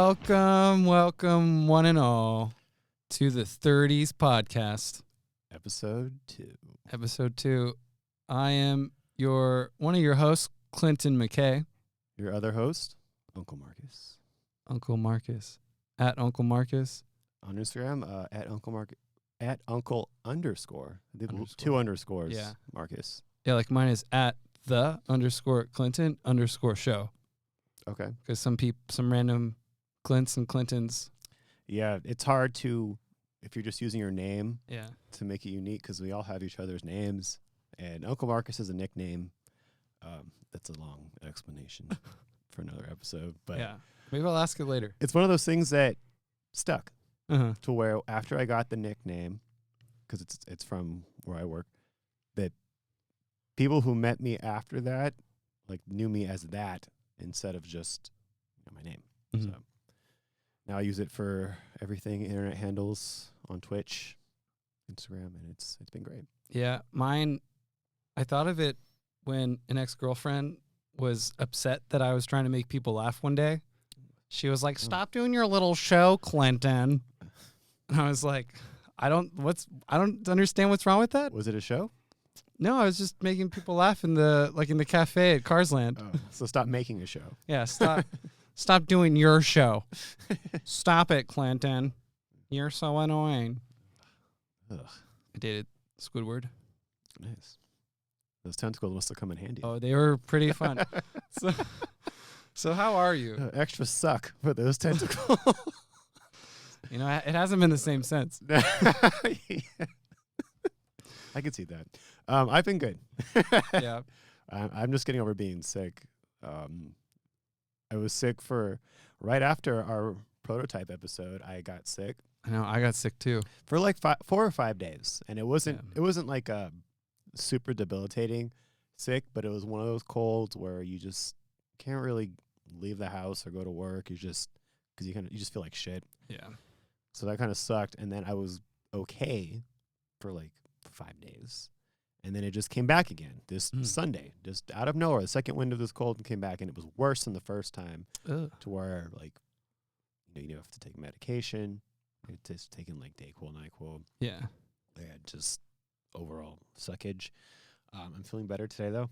Welcome, one and all, to the 30's podcast. Episode 2. Episode 2. I am one of your hosts, Clinton McKay. Your other host, Uncle Marcus. Uncle Marcus. At Uncle Marcus. On Instagram, at Uncle underscore. I did Underscore. 2 underscores, Yeah. Marcus. Yeah, like mine is at _Clinton_show. Okay. Because some random Clints and Clintons. Yeah, it's hard to, if you're just using your name, Yeah. to make it unique because we all have each other's names. And Uncle Marcus is a nickname. That's a long explanation for another episode. But Yeah. Maybe I'll ask it later. it's one of those things that stuck Uh-huh. to where after I got the nickname, because it's from where I work, that people who met me after that, like, knew me as that instead of just my name. Mhm. So now I use it for everything, internet handles, on Twitch, Instagram, and it's been great. Yeah, mine, I thought of it when an ex-girlfriend was upset that I was trying to make people laugh one day. She was like, "Stop doing your little show, Clinton." And I was like, I don't understand what's wrong with that. Was it a show? No, I was just making people laugh in the cafe at Carsland. Oh, so stop making a show. Yeah, stop doing your show. Stop it, Clinton. You're so annoying. Ugh, I dated Squidward. nice. Those tentacles must have come in handy. Oh, they were pretty fun. So how are you? Extra suck for those tentacles. You know, it hasn't been the same since. Yeah. I can see that. I've been good. Yeah. I'm just getting over being sick. I was sick right after our prototype episode. I got sick I know. I got sick too. for like 4 or 5 days, and it wasn't Yeah. it wasn't like a super debilitating sick, but it was one of those colds where you just can't really leave the house or go to work. You just because you just feel like shit. Yeah. So that kind of sucked, and then I was okay for like 5 days. And then it just came back again this Sunday, just out of nowhere. The second wind of this cold came back, and it was worse than the first time, Ugh. to where, like, you have to take medication. It's just taking, like, Dayquil, NyQuil. Yeah. Yeah, just overall suckage. I'm feeling better today, though.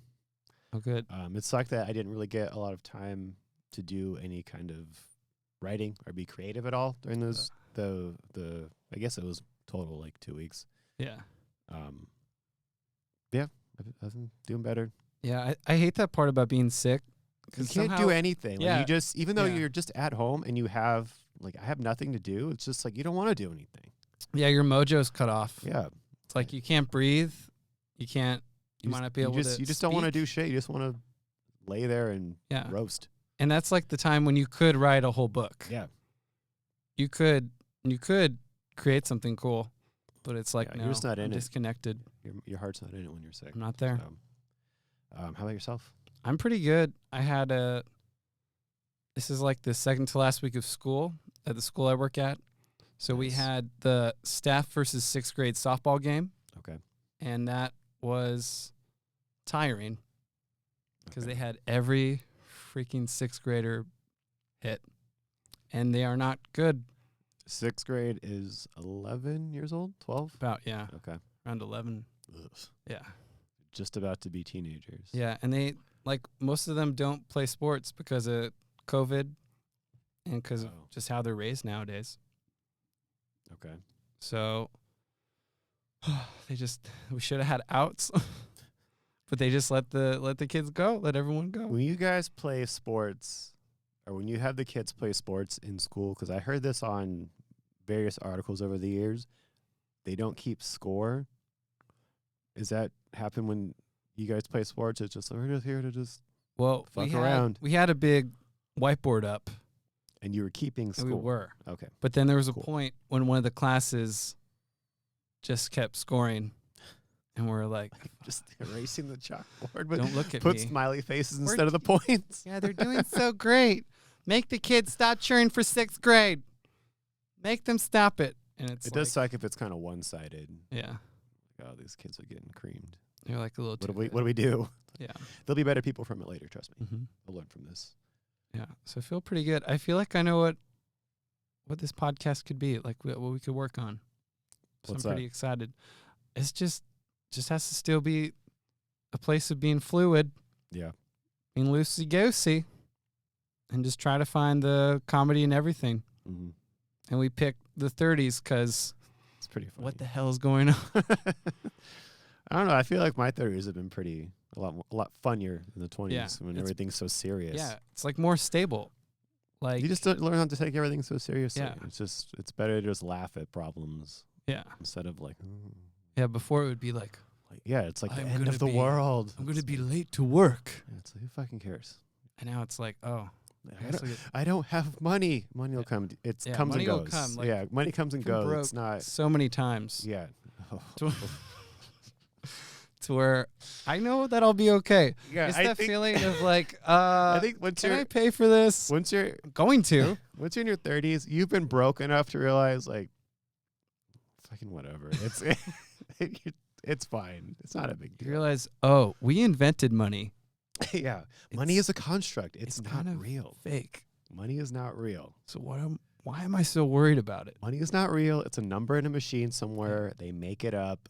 Oh, good. It sucked that I didn't really get a lot of time to do any kind of writing or be creative at all during those, I guess it was total, like, 2 weeks. Yeah. Yeah, I've been doing better. Yeah. I hate that part about being sick. You can't do anything. Like, Yeah. you just, even though Yeah. you're just at home and you have, like, I have nothing to do. It's just like you don't want to do anything. Yeah, your mojo's cut off. Yeah, It's like you can't breathe. You can't. You might not be able to. You just don't want to speak. do shit. You just want to lay there and Yeah. roast. And that's like the time when you could write a whole book. Yeah, You could create something cool, but it's like Yeah, no, you're just not I'm in it. disconnected. your heart's not in it when you're sick. I'm not there. So, how about yourself? I'm pretty good. This is like the second to last week of school at the school I work at. So we Nice. had the staff versus 6th grade softball game, Okay. and that was tiring because Okay. they had every freaking 6th grader hit, and they are not good. 6th grade is 11 years old, 12? About, yeah, Okay. around 11. Ugh. Yeah. Just about to be teenagers. Yeah, and they, like, most of them don't play sports because of COVID and because of Oh. just how they're raised nowadays. Okay. So we should have had outs, but they just let the kids go, let everyone go. When you guys play sports, or when you have the kids play sports in school, because I heard this on various articles over the years, they don't keep score. Is that happen when you guys play sports? It's just, we're just here to just, Well, fuck around. we had a big whiteboard up, and you were keeping and score. we were. Okay. But then there was a Cool. point when one of the classes just kept scoring, and we're like, Just erasing the chalkboard, but don't look at put me. smiley faces We're instead of the points. Yeah, they're doing so great. Make the kids stop cheering for 6th grade. Make them stop it. And it's It does suck if it's kind of one-sided. Yeah. Like, oh, these kids are getting creamed. They're like a little What too do we do? Yeah. There'll be better people from it later, trust me. Mm-hmm. We'll learn from this. Yeah. So I feel pretty good. I feel like I know what what this podcast could be, like what we could work on. So What's I'm pretty that? excited. It's just has to still be a place of being fluid, Yeah. being loosey-goosey, and just try to find the comedy in everything. Mm-hmm. And we picked the 30s because It's pretty funny. what the hell is going on? I don't know. I feel like my 30s have been a lot funnier than the 20s Yeah, when it's- everything's so serious. Yeah, it's like more stable. Like, You just don't learn how to take everything so seriously. Yeah. It's better to just laugh at problems yeah. instead of like, Yeah, before it would be like, yeah, it's like the I'm end gonna of the be- world. I'm going to It's be like- late to work. yeah, it's like, who fucking cares? And now it's like, oh. I don't have money. Money will come. It Yeah, comes money and will goes. come, like, yeah, money comes and been goes. broke It's not. so many times Yeah. to where I know that I'll be okay. Yeah, It's I that think- feeling of like, I think once can you're I pay for this? once you're I'm going to. once you're in your 30s, you've been broke enough to realize like, fucking whatever. It's it's fine. It's not a big You deal. realize, oh, we invented money. Yeah, money is a construct. It's it's not kind of real. Fake. Money is not real. So why am I so worried about it? Money is not real. It's a number in a machine somewhere. They make it up.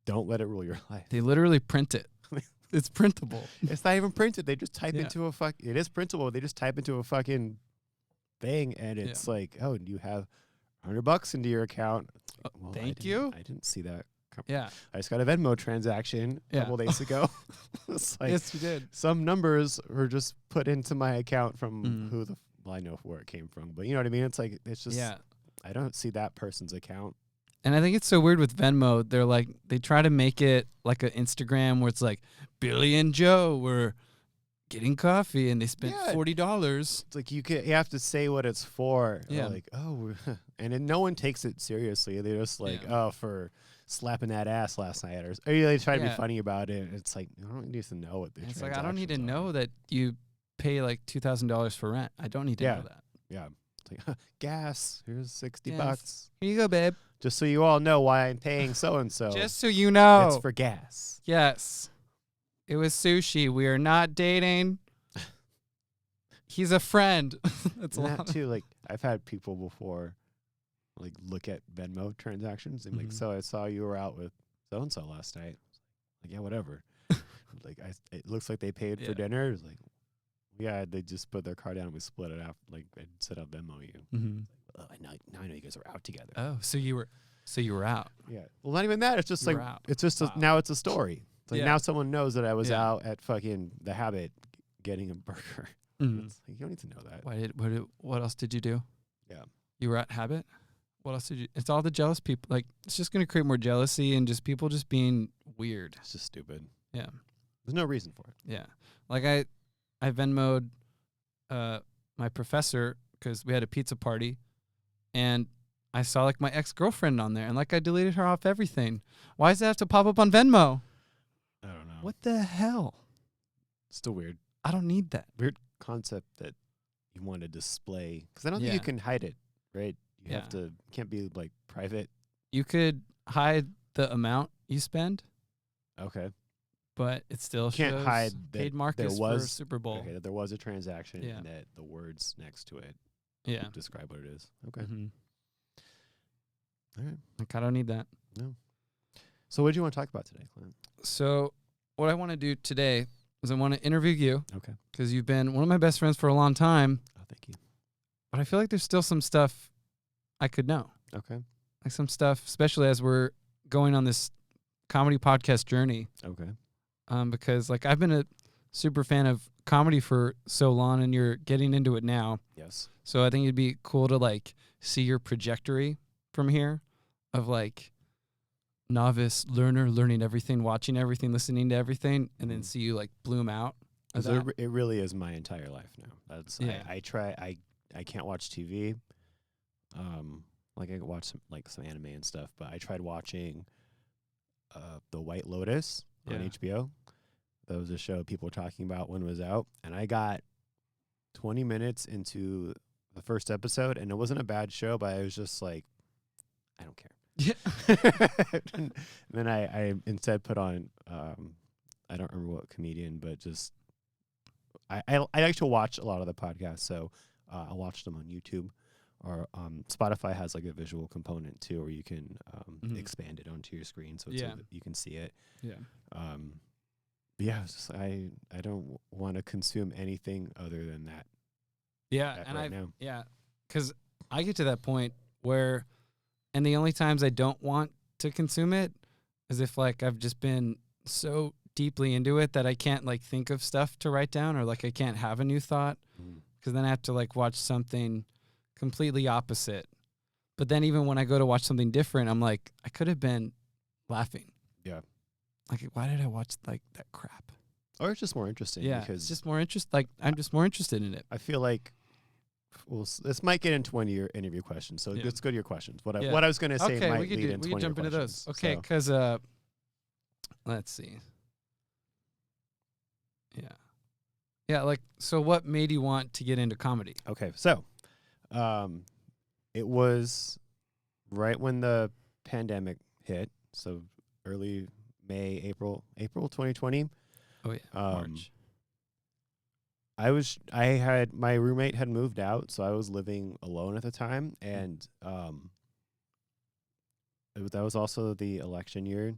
Don't let it rule your life. They literally print it. It's printable. It's not even printed. They just type Yeah. into a fuck. It is printable. They just type into a fucking thing, and it's like, oh, you have $100 into your account. Well, thank you. I didn't see that. Yeah. I just got a Venmo transaction a Yeah. couple days ago. It's like yes, you did. some numbers were just put into my account from Mhm. well, I know where it came from, but you know what I mean? It's like, it's just, Yeah. I don't see that person's account. And I think it's so weird with Venmo. They're like, they try to make it like an Instagram where it's like, Billy and Joe were getting coffee and they spent Yeah. $40. It's like, you have to say what it's for. Yeah. Like, oh, and then no one takes it seriously. They're just like, Yeah. oh, for slapping that ass last night. Or they try to be Yeah. funny about it. It's like, I don't need to know what the And it's like, I don't need to transactions know are. that you pay like $2,000 for rent. I don't need to Yeah. know that. Yeah. It's like, gas, here's $60. Gas. Here you go, babe. Just so you all know why I'm paying so-and-so. Just so you know. It's for gas. Yes. It was sushi. We are not dating. He's a friend. That's a And that lot. too, like, I've had people before, like, look at Venmo transactions and be like, Mhm. so I saw you were out with so-and-so last night. Like, yeah, whatever. Like, it looks like they paid Yeah. for dinner. It's like, yeah, they just put their card down and we split it out. Like, I said I'll Venmo you. Mhm. Oh, now I know you guys are out together. Oh, so you were out. Yeah. Well, not even that. It's just You like, were out. it's just Wow. now it's a story. It's like Yeah. now someone knows that I was Yeah. out at fucking The Habit getting a burger. Mhm. It's like, you don't need to know that. What else did you do? Yeah. You were at Habit? What else did you? It's all the jealous people. Like, it's just going to create more jealousy and just people just being weird. It's just stupid. Yeah. There's no reason for it. Yeah. Like I Venmo'd my professor because we had a pizza party and I saw like my ex-girlfriend on there and like I deleted her off everything. Why does it have to pop up on Venmo? I don't know. What the hell? Still weird. I don't need that. Weird concept that you want to display. Because I don't think Yeah. you can hide it, right? You have Yeah. to, can't be like private. You could hide the amount you spend, Okay. but it still Can't shows hide that paid Marcus there for was- Super Bowl. Okay, that there was a transaction Yeah. and that the words next to it Yeah. describe what it is. Okay. Mhm. All right. Like I don't need that. So what do you want to talk about today, Clint? So what I want to do today is I want to interview you Okay. because you've been one of my best friends for a long time, Oh, thank you. but I feel like there's still some stuff I could know. Okay. Like some stuff, especially as we're going on this comedy podcast journey. Okay. Because like I've been a super fan of comedy for so long and you're getting into it now. Yes. So I think it'd be cool to like see your trajectory from here of like novice learner, learning everything, watching everything, listening to everything, and then Mhm. see you like bloom out. of 'Cause that. it really is my entire life now. That's Yeah. I can't watch TV. Like I could watch some anime and stuff, but I tried watching The White Lotus on Yeah. HBO. That was a show people were talking about when it was out, and I got 20 minutes into the first episode, and it wasn't a bad show, but I was just like, I don't care. Yeah. And then I instead put on I don't remember what comedian, but just I like to watch a lot of the podcasts, so I watched them on YouTube or Spotify has like a visual component too, where you can expand it onto your screen, so it's you can see it. Yeah. Yeah, it's just, I don't want to consume anything other than that. Yeah, and now. Yeah, because I get to that point where, and the only times I don't want to consume it is if like I've just been so deeply into it that I can't like think of stuff to write down, or like I can't have a new thought, because then I have to like watch something completely opposite. But then even when I go to watch something different, I'm like, I could have been laughing. Yeah. Like, why did I watch like that crap? Or it's just more interesting. Yeah, because it's just more like I'm just more interested in it. I feel like, well, this might get into one of your interview questions, so let's go to your questions. What I was going to say might lead into we one can of jump your into those. questions. Okay, because let's see. Yeah. Like, so what made you want to get into comedy? Okay, so it was right when the pandemic hit, so early May, April 2020. Oh yeah, March. My roommate had moved out, so I was living alone at the time, and that was also the election year,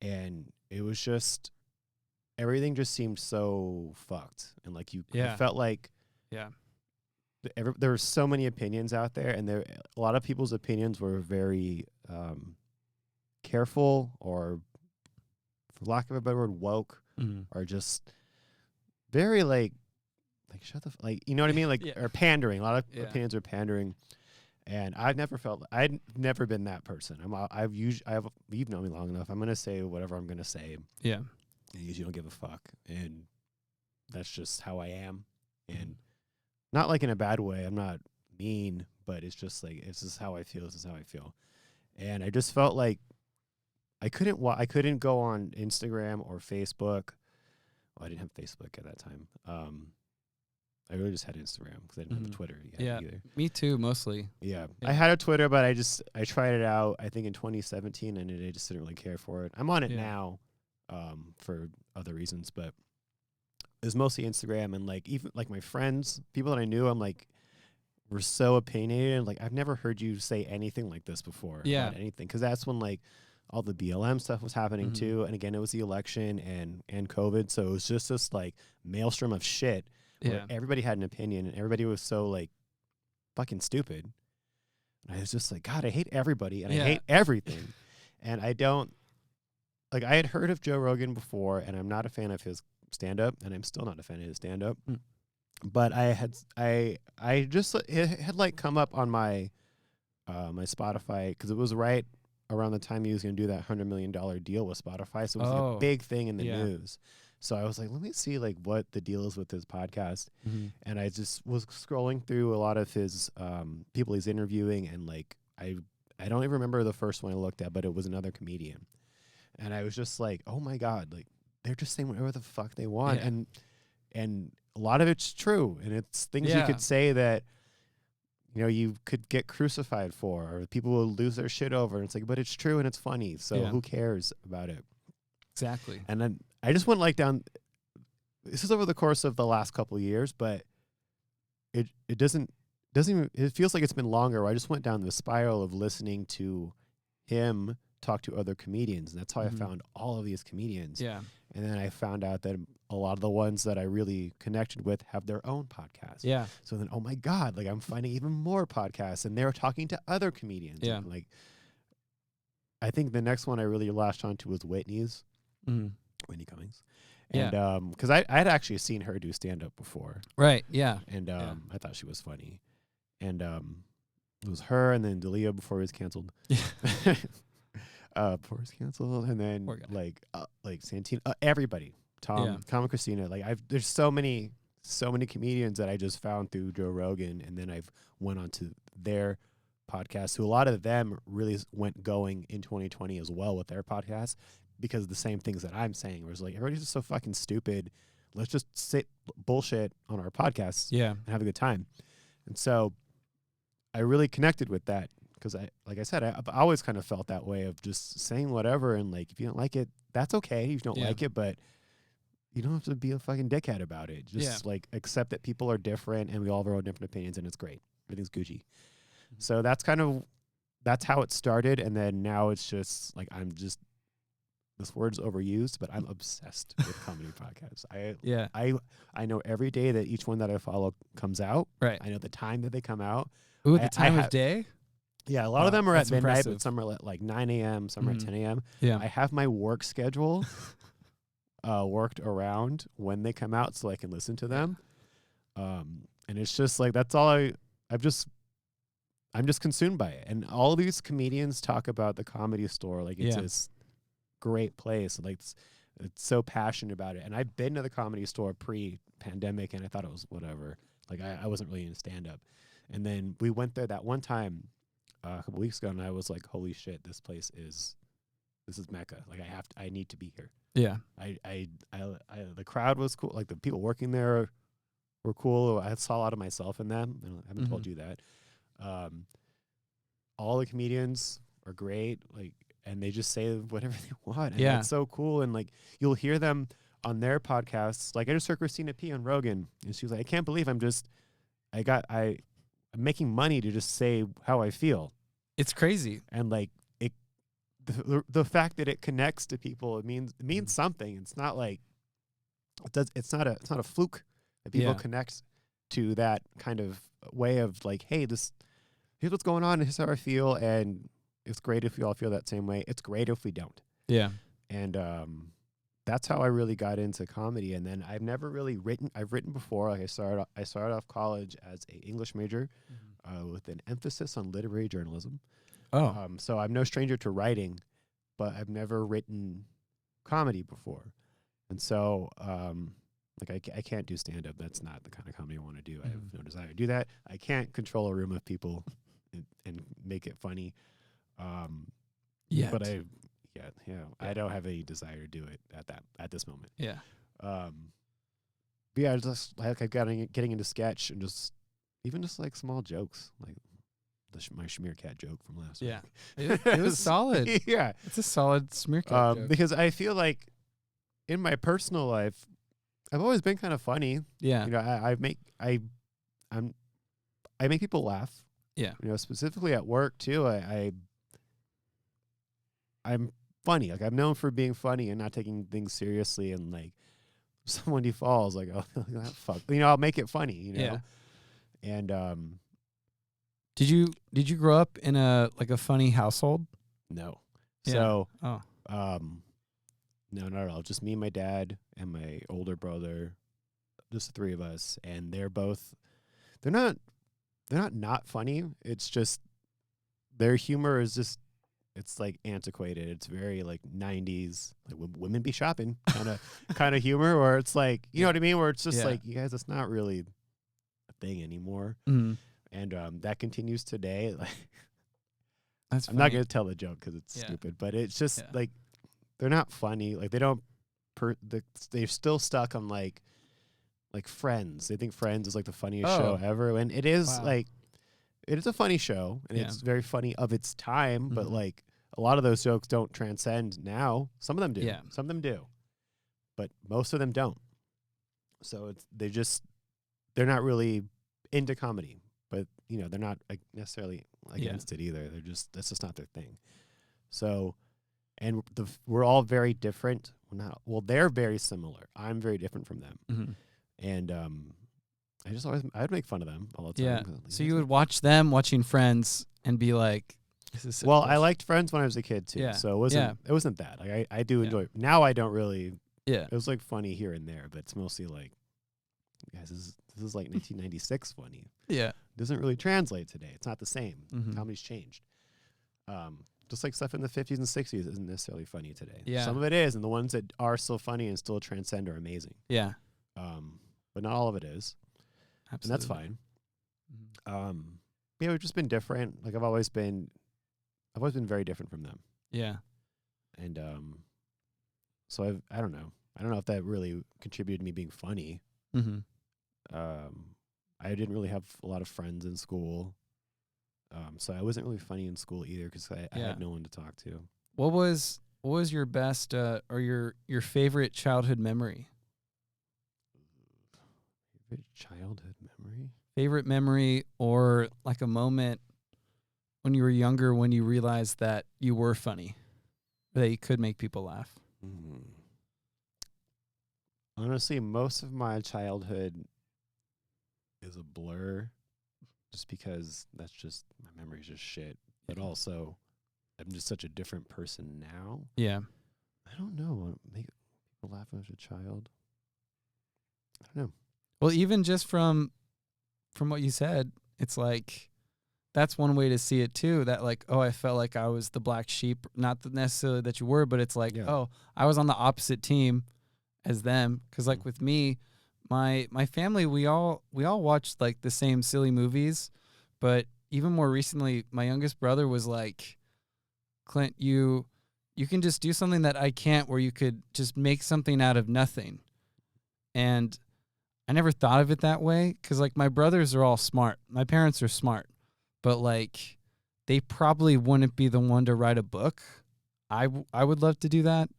and it was just everything just seemed so fucked, and like it felt like there were so many opinions out there, and a lot of people's opinions were very careful, or for lack of a better word, woke, or just very like shut the you know what I mean, like or pandering. A lot of opinions are pandering, and I'd never been that person. You've known me long enough. I'm gonna say whatever I'm gonna say. Yeah, and you don't give a fuck, and that's just how I am, and not like in a bad way. I'm not mean, but it's just like this is how I feel. This is how I feel, and I just felt like I couldn't go on Instagram or Facebook. Well, I didn't have Facebook at that time. I really just had Instagram because I didn't have Twitter yet either. Me too, mostly. Yeah, I had a Twitter, but I tried it out, I think in 2017, and I just didn't really care for it. I'm on it now for other reasons, but it was mostly Instagram, and like even like my friends, people that I knew, I'm like, were so opinionated, and like I've never heard you say anything like this before about anything, because that's when like all the BLM stuff was happening too, and again it was the election and COVID, so it was just this like maelstrom of shit. Where everybody had an opinion, and everybody was so like fucking stupid. And I was just like, God, I hate everybody, and I hate everything. And I don't like. I had heard of Joe Rogan before, and I'm not a fan of his stand up, and I'm still not a fan of his stand up. But I just it had like come up on my my Spotify, because it was right around the time he was going to do that $100 million deal with Spotify, so it was like a big thing in the news. So I was like, let me see like what the deal is with his podcast. And I just was scrolling through a lot of his people he's interviewing, and like I don't even remember the first one I looked at, but it was another comedian. And I was just like, oh my God, like they're just saying whatever the fuck they want. And a lot of it's true, and it's things you could say that you could get crucified for, or people will lose their shit over. And it's like, but it's true and it's funny, so who cares about it? Exactly. And then I just went like down. This is over the course of the last couple of years, but it doesn't even. It feels like it's been longer. I just went down the spiral of listening to him talk to other comedians, and that's how I found all of these comedians. Yeah. And then I found out that a lot of the ones that I really connected with have their own podcasts. Yeah. So then, oh my God, like I'm finding even more podcasts, and they're talking to other comedians. Yeah. And like, I think the next one I really latched onto was Whitney's. Whitney Cummings. And because I had actually seen her do stand up before. Right. Yeah. And I thought she was funny. And it was her, and then D'Elia before he was canceled. Before he was canceled, and then like Santino, everybody, Tom Christina. Like there's so many comedians that I just found through Joe Rogan, and then I've went on to their podcasts, who a lot of them really went going in 2020 as well with their podcasts, because of the same things that I'm saying, where it's like, everybody's just so fucking stupid. Let's just sit bullshit on our podcasts and have a good time. And so I really connected with that, because like I said, I've always kind of felt that way of just saying whatever. And like, if you don't like it, that's okay. You don't like it, but you don't have to be a fucking dickhead about it. Just like accept that people are different, and we all have our own different opinions, and it's great. Everything's Gucci. So that's how it started, and then now it's just like this word's overused, but I'm obsessed with comedy podcasts. Yeah. I know every day that each one that I follow comes out. Right. I know the time that they come out. Ooh, I the time of have- day? Yeah, a lot of Wow, them are at that's midnight, impressive. but some are at like 9 a.m., some are at Mhm. 10 a.m. Yeah. I have my work schedule worked around when they come out so I can listen to them. And it's just like that's all I'm just consumed by it. And all these comedians talk about the Comedy Store like it's Yeah. this great place. Like it's so passionate about it. And I've been to the Comedy Store pre-pandemic, and I thought it was whatever. Like I wasn't really into stand-up. And then we went there that one time a couple weeks ago, and I was like, "Holy shit, this is Mecca. Like I need to be here." Yeah. The crowd was cool. Like the people working there were cool. I saw a lot of myself in them. I haven't told you that. All the comedians are great. Like, and they just say whatever they want. And Yeah. that's so cool. And like, you'll hear them on their podcasts. Like I just heard Christina P on Rogan, and she was like, "I can't believe I'm making money to just say how I feel." It's crazy. And like the fact that it connects to people, it means something. It's not like it's not a fluke that people connect to that kind of way of like, hey, here's what's going on, and here's how I feel, and it's great if you all feel that same way. It's great if we don't. Yeah. And that's how I really got into comedy. And then I've never really written. I've written before. Like I started off college as an English major with an emphasis on literary journalism. Oh. So I'm no stranger to writing, but I've never written comedy before. And so, like, I can't do stand-up. That's not the kind of comedy I want to do. I have no desire to do that. I can't control a room of people and make it funny. But I don't have any desire to do it at this moment. Yeah. But yeah, just like getting into sketch and just like small jokes, like my Schmear Cat joke from last week. It was solid. Yeah. It's a solid Schmear Cat joke. Because I feel like in my personal life, I've always been kind of funny. Yeah. You know, I make people laugh. Yeah. You know, specifically at work too. I'm funny. Like I'm known for being funny and not taking things seriously. And like, if someone falls, like, oh, fuck. You know, I'll make it funny. You know. Yeah. And Did you grow up in a funny household? no. Yeah. So Oh. no, not at all. Just me and my dad and my older brother, just the three of us. And they're not funny. It's just their humor is just, it's like antiquated. It's very like 90s, like women be shopping kind of humor, or it's like, you know what I mean? Where it's just like, you guys, it's not really a thing anymore. Mm. And that continues today. Like, That's I'm not going to tell the joke because it's Yeah. stupid, but it's just like, they're not funny. Like they don't, they're still stuck on like Friends. They think Friends is like the funniest show ever. And it is like, it is a funny show and it's very funny of its time, but like a lot of those jokes don't transcend now. Some of them do. Yeah. Some of them do, but most of them don't. So they're not really into comedy, but you know, they're not necessarily against it either. That's just not their thing. So, and we're all very different. They're very similar. I'm very different from them. Mm-hmm. And I'd make fun of them all the time. Yeah. So you would watch them watching Friends and be like, "This is so well, close." I liked Friends when I was a kid too. Yeah. So it wasn't that. Like I do enjoy it. Now I don't really. Yeah. It was like funny here and there, but it's mostly like, guys, this is like 1996 funny. Yeah. It doesn't really translate today. It's not the same. Mhm. Comedy's changed. Just like stuff in the 50s and 60s isn't necessarily funny today. Yeah. Some of it is, and the ones that are still funny and still transcend are amazing. Yeah. But not all of it is. Absolutely. And that's fine. Mhm. Yeah, we've just been different. Like I've always been very different from them. Yeah. And so I don't know. I don't know if that really contributed to me being funny. Mm-hmm. I didn't really have a lot of friends in school. So I wasn't really funny in school either because I had no one to talk to. What was your best or your favorite childhood memory? Favorite childhood memory? Favorite memory or like a moment when you were younger when you realized that you were funny, that you could make people laugh? Mm. Honestly, most of my childhood is a blur just because that's just my memory's just shit. But also, I'm just such a different person now. Yeah. I don't know. What make people laugh when I was a child? I don't know. Well, even just from what you said, it's like that's one way to see it too. That like, oh, I felt like I was the black sheep. Not that necessarily that you were, but it's like, Yeah. oh, I was on the opposite team as them. Because like with me, my family, we all watched like the same silly movies, but even more recently, my youngest brother was like, Clint, you can just do something that I can't, where you could just make something out of nothing. And I never thought of it that way because, like, my brothers are all smart. My parents are smart. But, like, they probably wouldn't be the one to write a book. I would love to do that.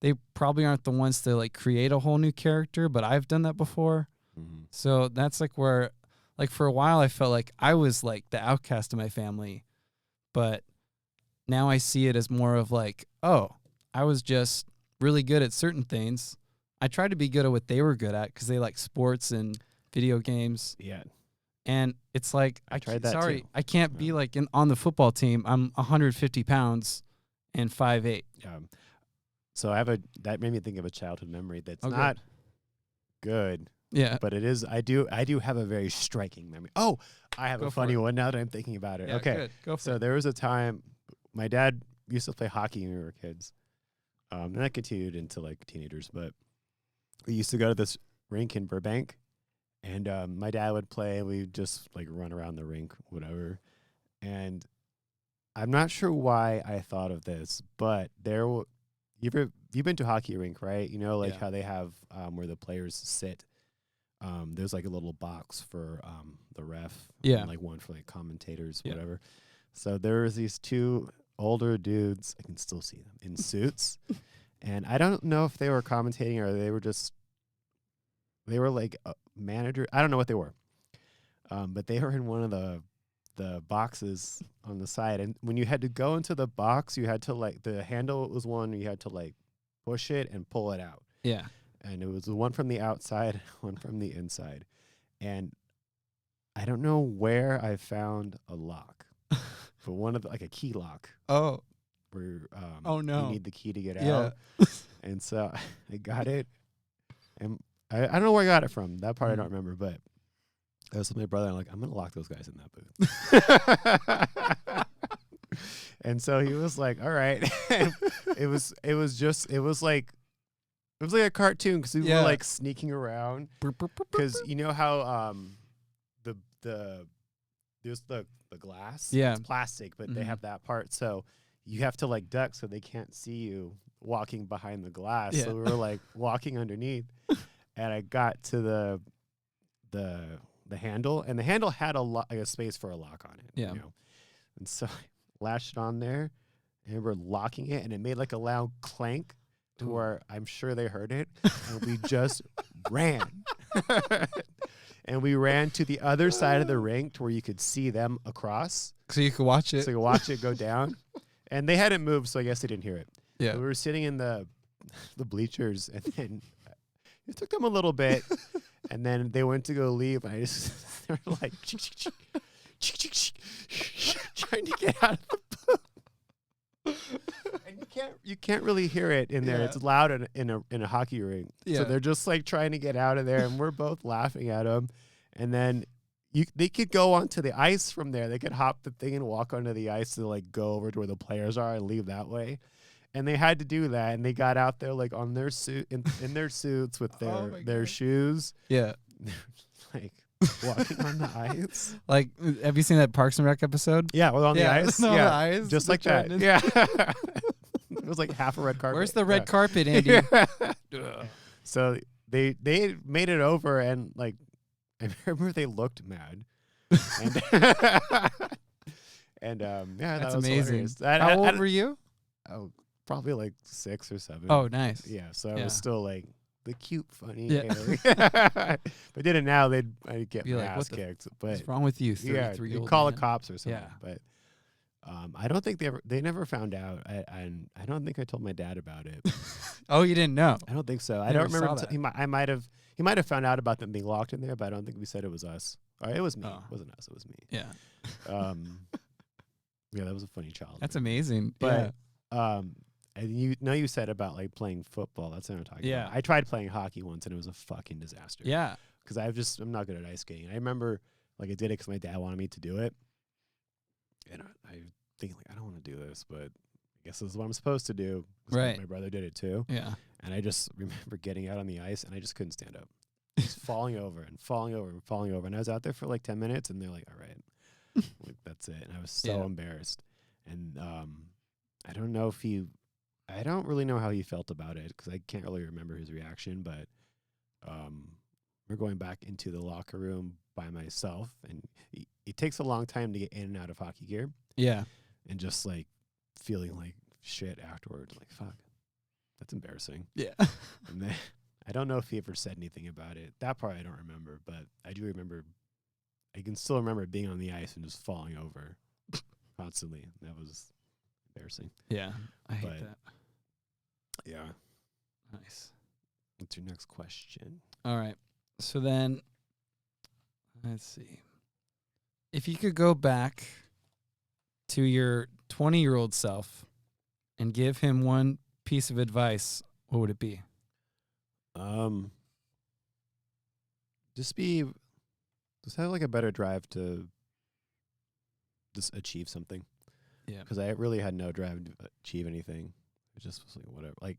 They probably aren't the ones to, like, create a whole new character, but I've done that before. Mm-hmm. So that's, like, where, like, for a while I felt like I was, like, the outcast of my family. But now I see it as more of, like, oh, I was just really good at certain things. I tried to be good at what they were good at because they like sports and video games. Yeah. And it's like, I tried that sorry, too. I can't be like on the football team. I'm 150 pounds and 5'8". So that made me think of a childhood memory that's Okay. not good. Yeah. But it is. I do have a very striking memory. Oh, I have Go a for funny it. one now that I'm thinking about it. Yeah, Okay. good. Go for So it. there was a time my dad used to play hockey when we were kids. And that continued into like teenagers, but we used to go to this rink in Burbank, and my dad would play, and we'd just like run around the rink, whatever. And I'm not sure why I thought of this, but you've been to a hockey rink, right? You know, like Yeah. how they have where the players sit. There's like a little box for the ref, Yeah. and like one for like commentators, Yeah. whatever. So there was these two older dudes, I can still see them, in suits. And I don't know if they were commentating or they were like a manager. I don't know what they were. But they were in one of the boxes on the side. And when you had to go into the box, you had to like, the handle was one, you had to like push it and pull it out. Yeah. And it was the one from the outside, one from the inside. And I don't know where I found a lock, but one of the, like a key lock. Oh. Where Oh, no. you need the key to get Yeah. out. And so I got it. And I don't know where I got it from. That part I don't remember, but I was with my brother. I'm like, I'm going to lock those guys in that booth. And so he was like, all right. And it was like a cartoon because we were like sneaking around. Because you know how there's the glass. Yeah. It's plastic, but they have that part. So you have to like duck so they can't see you walking behind the glass. Yeah. So we were like walking underneath, and I got to the handle, and the handle had a space for a lock on it. Yeah. You know? And so I lashed it on there, and we're locking it, and it made like a loud clank to where I'm sure they heard it, and we just ran. And we ran to the other side of the rink to where you could see them across. So you could watch it. So you could watch it go down. And they hadn't moved, so I guess they didn't hear it. Yeah. But we were sitting in the bleachers, and then it took them a little bit. And then they went to go leave, and I just, they were like, trying to get out of the booth. And you can't really hear it in there. Yeah. It's loud in a hockey rink. Yeah. So they're just like trying to get out of there, and we're both laughing at them. And then they could go onto the ice from there. They could hop the thing and walk onto the ice to like go over to where the players are and leave that way. And they had to do that, and they got out there like on their suit in their suits with their shoes. Yeah. Like walking on the ice. Like, have you seen that Parks and Rec episode? Yeah, well, on the ice. On yeah, the ice, just like that. Yeah. It was like half a red carpet. Where's the red carpet, Andy? So they made it over, and like I remember they looked mad. And yeah, That's that was amazing. hilarious. How old were you? Oh, probably like 6 or 7. Oh, nice. Yeah, so I Yeah. was still like the cute, funny. Yeah. If I did it now, I'd get Be my like, ass what kicked. But What's wrong with you, yeah, 33-year-old you call man? the cops or something. Yeah. But I don't think they never found out. I don't think I told my dad about it. Oh, you didn't know? I don't think so. I Never don't remember. saw that. He might have found out about them being locked in there, but I don't think we said it was us. Or it was me. Oh. It wasn't us. It was me. Yeah. Yeah, that was a funny child. That's amazing. But and you said about like playing football. That's what I'm talking Yeah. about. I tried playing hockey once and it was a fucking disaster. Yeah. Because I'm not good at ice skating. I remember like I did it because my dad wanted me to do it, and I think like I don't want to do this, but I guess this is what I'm supposed to do. 'Cause Right. My brother did it too, Yeah. and I just remember getting out on the ice and I just couldn't stand up, just falling over and falling over and falling over. And I was out there for like 10 minutes, and they're like, "All right, like, that's it." And I was so Yeah. embarrassed. And I don't know if I don't really know how he felt about it because I can't really remember his reaction. But we're going back into the locker room by myself, and it takes a long time to get in and out of hockey gear, Yeah. and just like feeling like shit afterwards, like fuck, that's embarrassing. Yeah. And then I don't know if he ever said anything about it. That part I don't remember, but I do remember. I can still remember being on the ice and just falling over constantly. That was embarrassing. Yeah. I hate But- that. Yeah. Nice. What's your next question? All right. So then, let's see. If you could go back to your 20-year-old self and give him one piece of advice, what would it be? Just have like a better drive to just achieve something. Yeah. Because I really had no drive to achieve anything. It just was like whatever. Like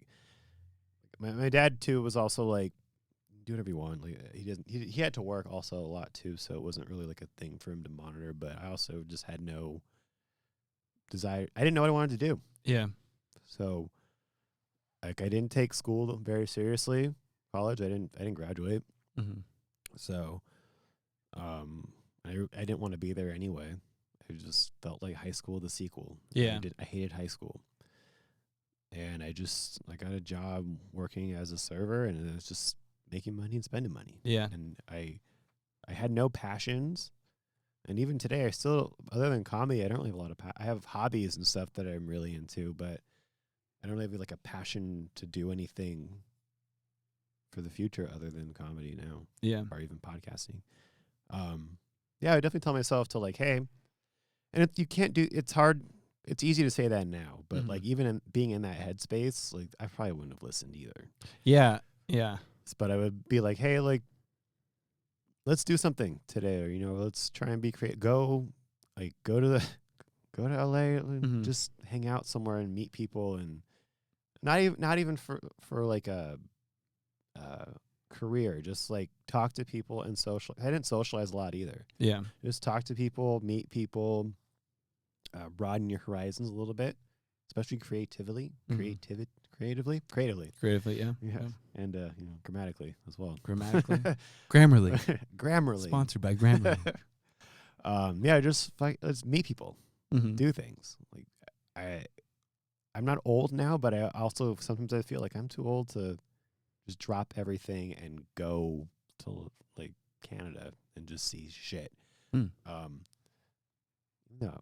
my dad too was also like, do whatever you want. Like he had to work also a lot too, so it wasn't really like a thing for him to monitor. But I also just had no desire. I didn't know what I wanted to do. Yeah. So like I didn't take school very seriously. College, I didn't graduate. Mm-hmm. So I didn't want to be there anyway. I just felt like high school the sequel. Yeah. I hated high school. And I got a job working as a server, and it was just making money and spending money. Yeah. And I had no passions. And even today, I still, other than comedy, I don't really have a lot of I have hobbies and stuff that I'm really into, but I don't really have like a passion to do anything for the future other than comedy now, Yeah. or even podcasting. Yeah, I would definitely tell myself to like, hey, and it's hard. It's easy to say that now, but Mhm. like even being in that headspace, like I probably wouldn't have listened either. Yeah. Yeah. But I would be like, hey, like, let's do something today, or let's try and be creative. Go to LA, and Mhm. just hang out somewhere and meet people, and not even for like a career, just like talk to people and social. I didn't socialize a lot either. Yeah. Just talk to people, meet people, broaden your horizons a little bit, especially creatively, Mhm. creatively, Creatively. Yeah. yeah, and grammatically as well. Grammatically. Grammarly. Grammarly. Sponsored by Grammarly. Yeah, just let's meet people, Mm-hmm. do things. Like I'm not old now, but I also sometimes I feel like I'm too old to just drop everything and go to like Canada and just see shit. Mm. No,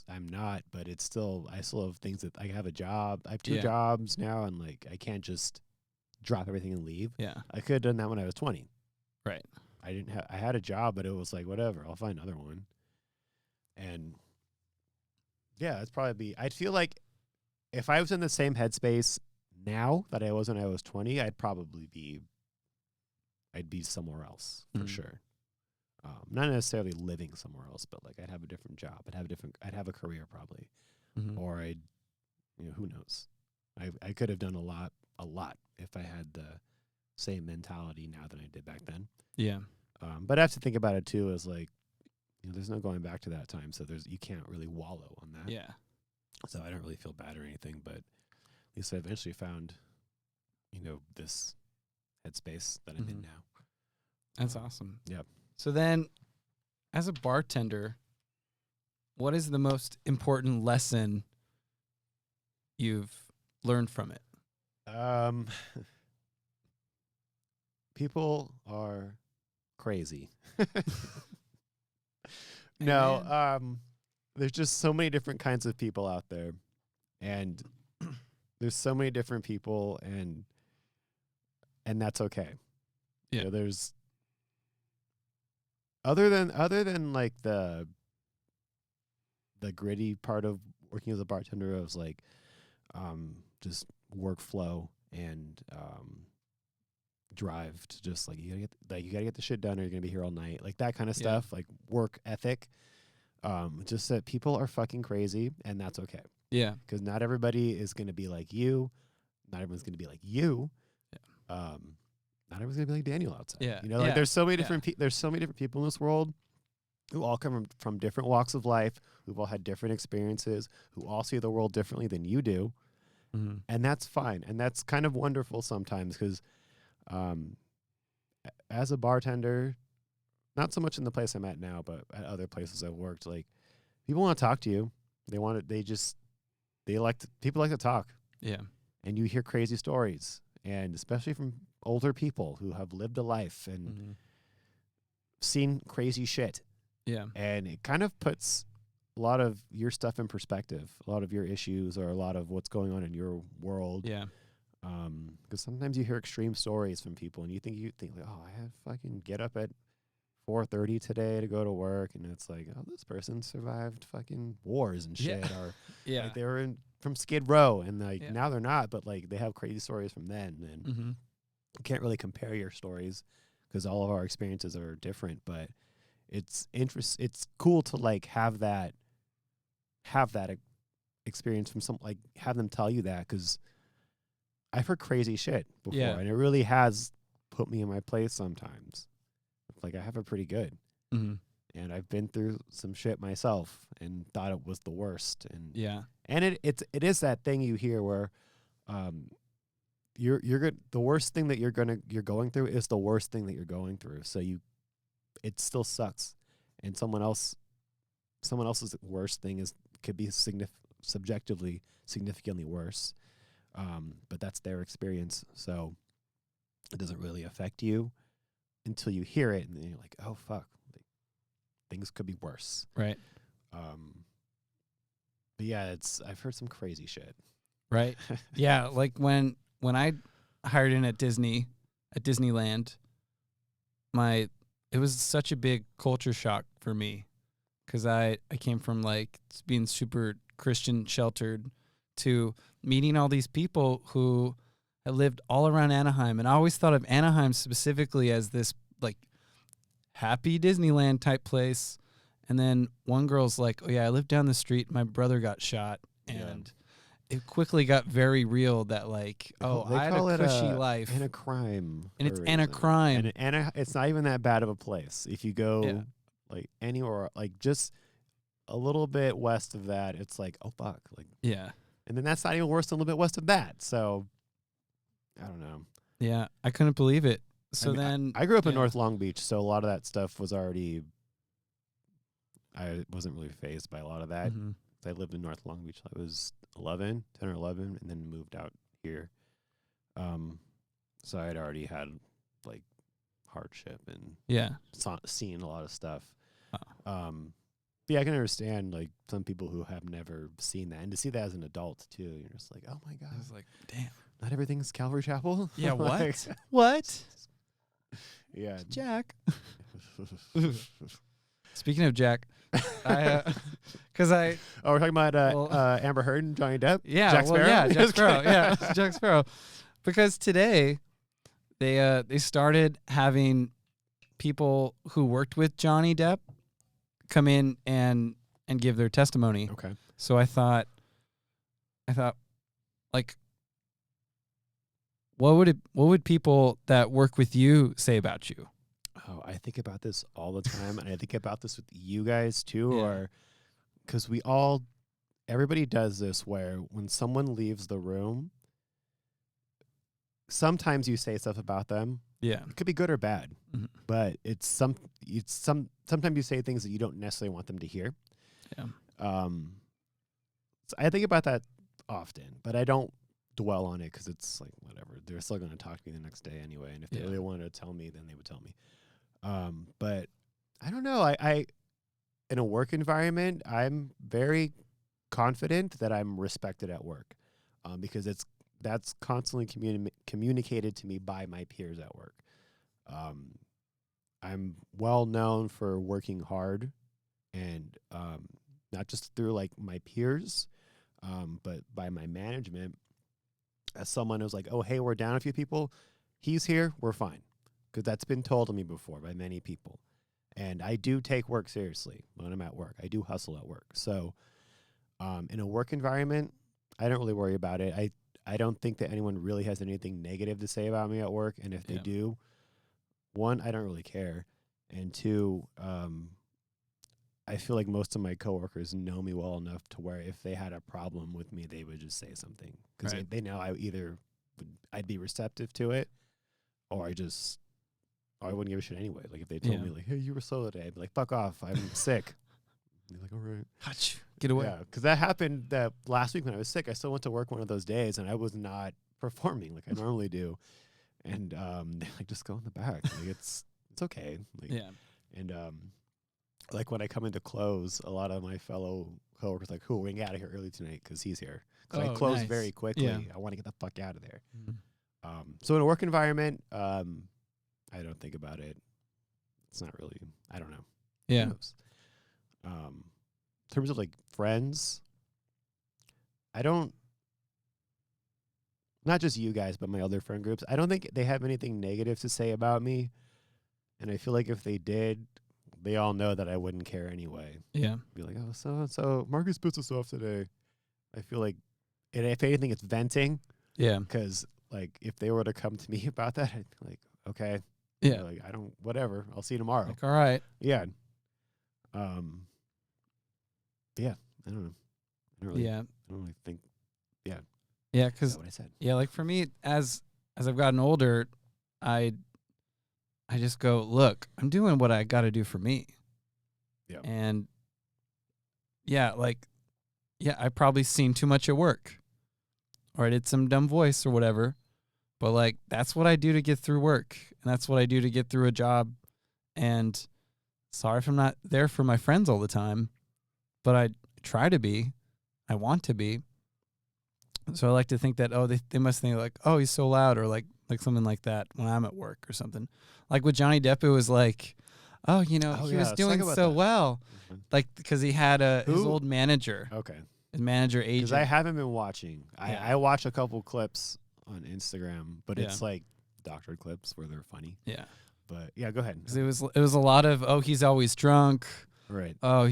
I'm not, but I still have things that I have a job. I have 2 Yeah. jobs now, and like I can't just drop everything and leave. Yeah. I could have done that when I was 20. Right. I had a job, but it was like whatever. I'll find another one. And yeah, that's probably I'd feel like if I was in the same headspace now that I was when I was 20, I'd be somewhere else for Mhm. sure. Not necessarily living somewhere else, but like I'd have a different job. I'd have a career probably, Mm-hmm. or who knows? I could have done a lot if I had the same mentality now than I did back then. Yeah. But I have to think about it too. Is like, there's no going back to that time, so you can't really wallow on that. Yeah. So I don't really feel bad or anything, but at least I eventually found, this headspace that I'm in Mhm. now. That's awesome. Yep. So then, as a bartender, what is the most important lesson you've learned from it? People are crazy. Amen. No, there's just so many different kinds of people out there, and there's so many different people, and that's okay. Yeah. You know, there's other than like the gritty part of working as a bartender, it was like just workflow and drive to just like you gotta get the shit done or you're gonna be here all night, like that kind of stuff, like work ethic. Just that people are fucking crazy, and that's okay. Yeah. Because not everybody is gonna be like you. Not everyone's gonna be like you. Yeah. Not everyone's gonna be like Daniel outside. Yeah. You know, like there's so many different Yeah. there's so many different people in this world who all come from different walks of life, who've all had different experiences, who all see the world differently than you do. Mm-hmm. And that's fine. And that's kind of wonderful sometimes because as a bartender, not so much in the place I'm at now, but at other places I've worked, like people want to talk to you. People like to talk. Yeah. And you hear crazy stories, and especially from older people who have lived a life and Mm-hmm. seen crazy shit. Yeah. And it kind of puts a lot of your stuff in perspective, a lot of your issues or a lot of what's going on in your world. Yeah. Because sometimes you hear extreme stories from people and you think like, oh, I had fucking get up at 4:30 today to go to work, and it's like, oh, this person survived fucking wars and shit, or Yeah. like they were from Skid Row, and like Yeah. now they're not, but like they have crazy stories from then, and Mm-hmm. you can't really compare your stories because all of our experiences are different. But it's it's cool to like have that experience from some, like have them tell you that, because I've heard crazy shit before, Yeah. and it really has put me in my place sometimes. Like I have it pretty good. Mm-hmm. And I've been through some shit myself and thought it was the worst. And Yeah. and it is that thing you hear where you're good. The worst thing that you're going through is the worst thing that you're going through. So it still sucks. And someone else's worst thing could be subjectively significantly worse. But that's their experience. So it doesn't really affect you until you hear it, and then you're like, oh fuck, like, things could be worse. Right. But yeah, I've heard some crazy shit. Right. Yeah. Like when I hired in at Disneyland, it was such a big culture shock for me because I came from like being super Christian sheltered to meeting all these people who had lived all around Anaheim. And I always thought of Anaheim specifically as this like happy Disneyland type place. And then one girl's like, oh yeah, I lived down the street. My brother got shot. And it quickly got very real that like, I had a cushy life. And a crime. And it's and a crime. And it's not even that bad of a place. If you go like anywhere, like just a little bit west of that, it's like, oh fuck. Like, yeah. And then that's not even worse than a little bit west of that. So I don't know. Yeah. I couldn't believe it. So I grew up in North Long Beach, so a lot of that stuff was already, I wasn't really fazed by a lot of that. Mm-hmm. I lived in North Long Beach till I was 10 or 11, and then moved out here. So I had already had like hardship and seen a lot of stuff. Oh. Yeah, I can understand like some people who have never seen that, and to see that as an adult too, you're just like, oh my god, I was like, damn, not everything's Calvary Chapel. Yeah, what? Like, what? Yeah, Jack. Speaking of Jack, because we're talking about Amber Heard and Johnny Depp. Yeah, Jack Sparrow. Jack Sparrow. Yeah, Jack Sparrow. Because today they started having people who worked with Johnny Depp come in and give their testimony. Okay. So I thought, like, what would people that work with you say about you? Oh, I think about this all the time, and I think about this with you guys too, or because everybody does this where when someone leaves the room, sometimes you say stuff about them. Yeah, it could be good or bad, but sometimes you say things that you don't necessarily want them to hear. Yeah. So I think about that often, but I don't dwell on it because it's like whatever. They're still going to talk to me the next day anyway, and if they really wanted to tell me, then they would tell me. But I don't know. in a work environment, I'm very confident that I'm respected at work, because that's constantly communicated to me by my peers at work. I'm well known for working hard, and not just through like my peers, but by my management. As someone who's like, oh, hey, we're down a few people. He's here. We're fine. Because that's been told to me before by many people. And I do take work seriously when I'm at work. I do hustle at work. So in a work environment, I don't really worry about it. I don't think that anyone really has anything negative to say about me at work. And if they do, one, I don't really care. And two, I feel like most of my coworkers know me well enough to where if they had a problem with me, they would just say something. Because they know I'd be receptive to it, or I wouldn't give a shit anyway. Like if they told me like, hey, you were slow today, I'd be like, fuck off, I'm sick. They're like, all right. Get away. Yeah, because that happened that last week when I was sick. I still went to work one of those days, and I was not performing like I normally do. And they're like, just go in the back. Like it's okay. Like, and like when I come into close, a lot of my fellow coworkers like, cool, we can get out of here early tonight because he's here. Because I close very quickly. Yeah. I want to get the fuck out of there. So in a work environment, I don't think about it. It's not really, I don't know. Yeah. Who knows? In terms of like friends, I don't, not just you guys, but my other friend groups, I don't think they have anything negative to say about me. And I feel like if they did, they all know that I wouldn't care anyway. Yeah. Be like, oh, so Marcus puts us off today. I feel like, and if anything, it's venting. Yeah. Because like if they were to come to me about that, I'd be like, okay. Yeah. Like whatever. I'll see you tomorrow. Like, all right. Yeah. Yeah. I don't know. I don't really think. Yeah. Yeah. Because what I said. Yeah, like for me, as I've gotten older, I just go, look, I'm doing what I got to do for me. Yeah. And I probably seen too much at work, or I did some dumb voice or whatever. But like, that's what I do to get through work, and that's what I do to get through a job. And sorry if I'm not there for my friends all the time, but I try to be. I want to be. So I like to think that, oh, they must think like, oh, he's so loud, or like something like that when I'm at work or something. Like with Johnny Depp, it was like, oh, he was doing so well. Mm-hmm. Like, because he had his old manager. Okay. His manager agent. Because I haven't been watching. I watch a couple clips on Instagram, but it's like doctored clips where they're funny. Yeah. But yeah, go ahead. 'Cause it was a lot of, oh, he's always drunk. Right. Oh,